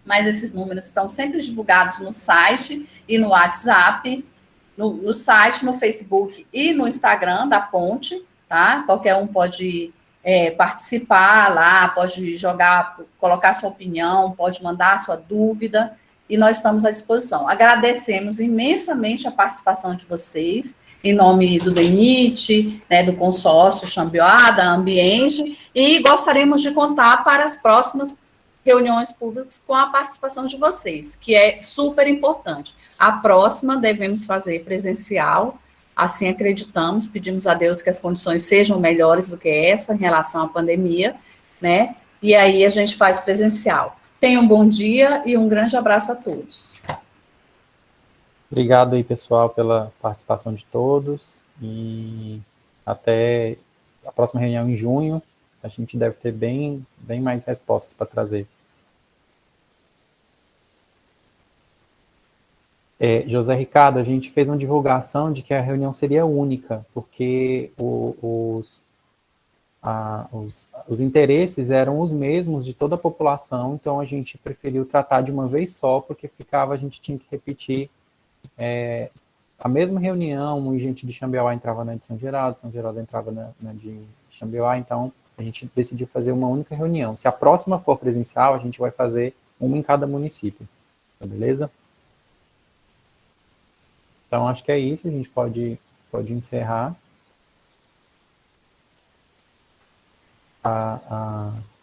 mas esses números estão sempre divulgados no site e no WhatsApp, no site, no Facebook e no Instagram da Ponte, tá? Qualquer um pode participar lá, pode colocar sua opinião, pode mandar sua dúvida, e nós estamos à disposição. Agradecemos imensamente a participação de vocês, em nome do DENIT, né, do consórcio Xambioá, da Ambiente, e gostaríamos de contar para as próximas reuniões públicas com a participação de vocês, que é super importante. A próxima devemos fazer presencial, assim acreditamos, pedimos a Deus que as condições sejam melhores do que essa em relação à pandemia, né? E aí a gente faz presencial. Tenham um bom dia e um grande abraço a todos. Obrigado aí, pessoal, pela participação de todos, e até a próxima reunião em junho, a gente deve ter bem mais respostas para trazer. José Ricardo, a gente fez uma divulgação de que a reunião seria única, porque os interesses eram os mesmos de toda a população, então a gente preferiu tratar de uma vez só, porque a gente tinha que repetir a mesma reunião, e gente de Xambioá entrava na de São Geraldo entrava na de Xambioá, então a gente decidiu fazer uma única reunião. Se a próxima for presencial, a gente vai fazer uma em cada município, tá, beleza? Então, acho que é isso, a gente pode encerrar.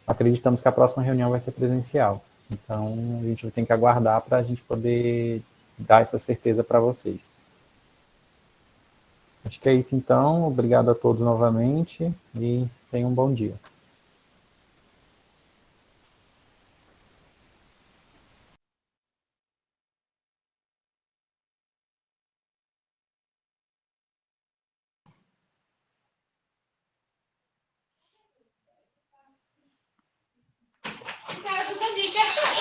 Acreditamos que a próxima reunião vai ser presencial. Então, a gente tem que aguardar para a gente poder dar essa certeza para vocês. Acho que é isso, então. Obrigado a todos novamente e tenham um bom dia. enxergar.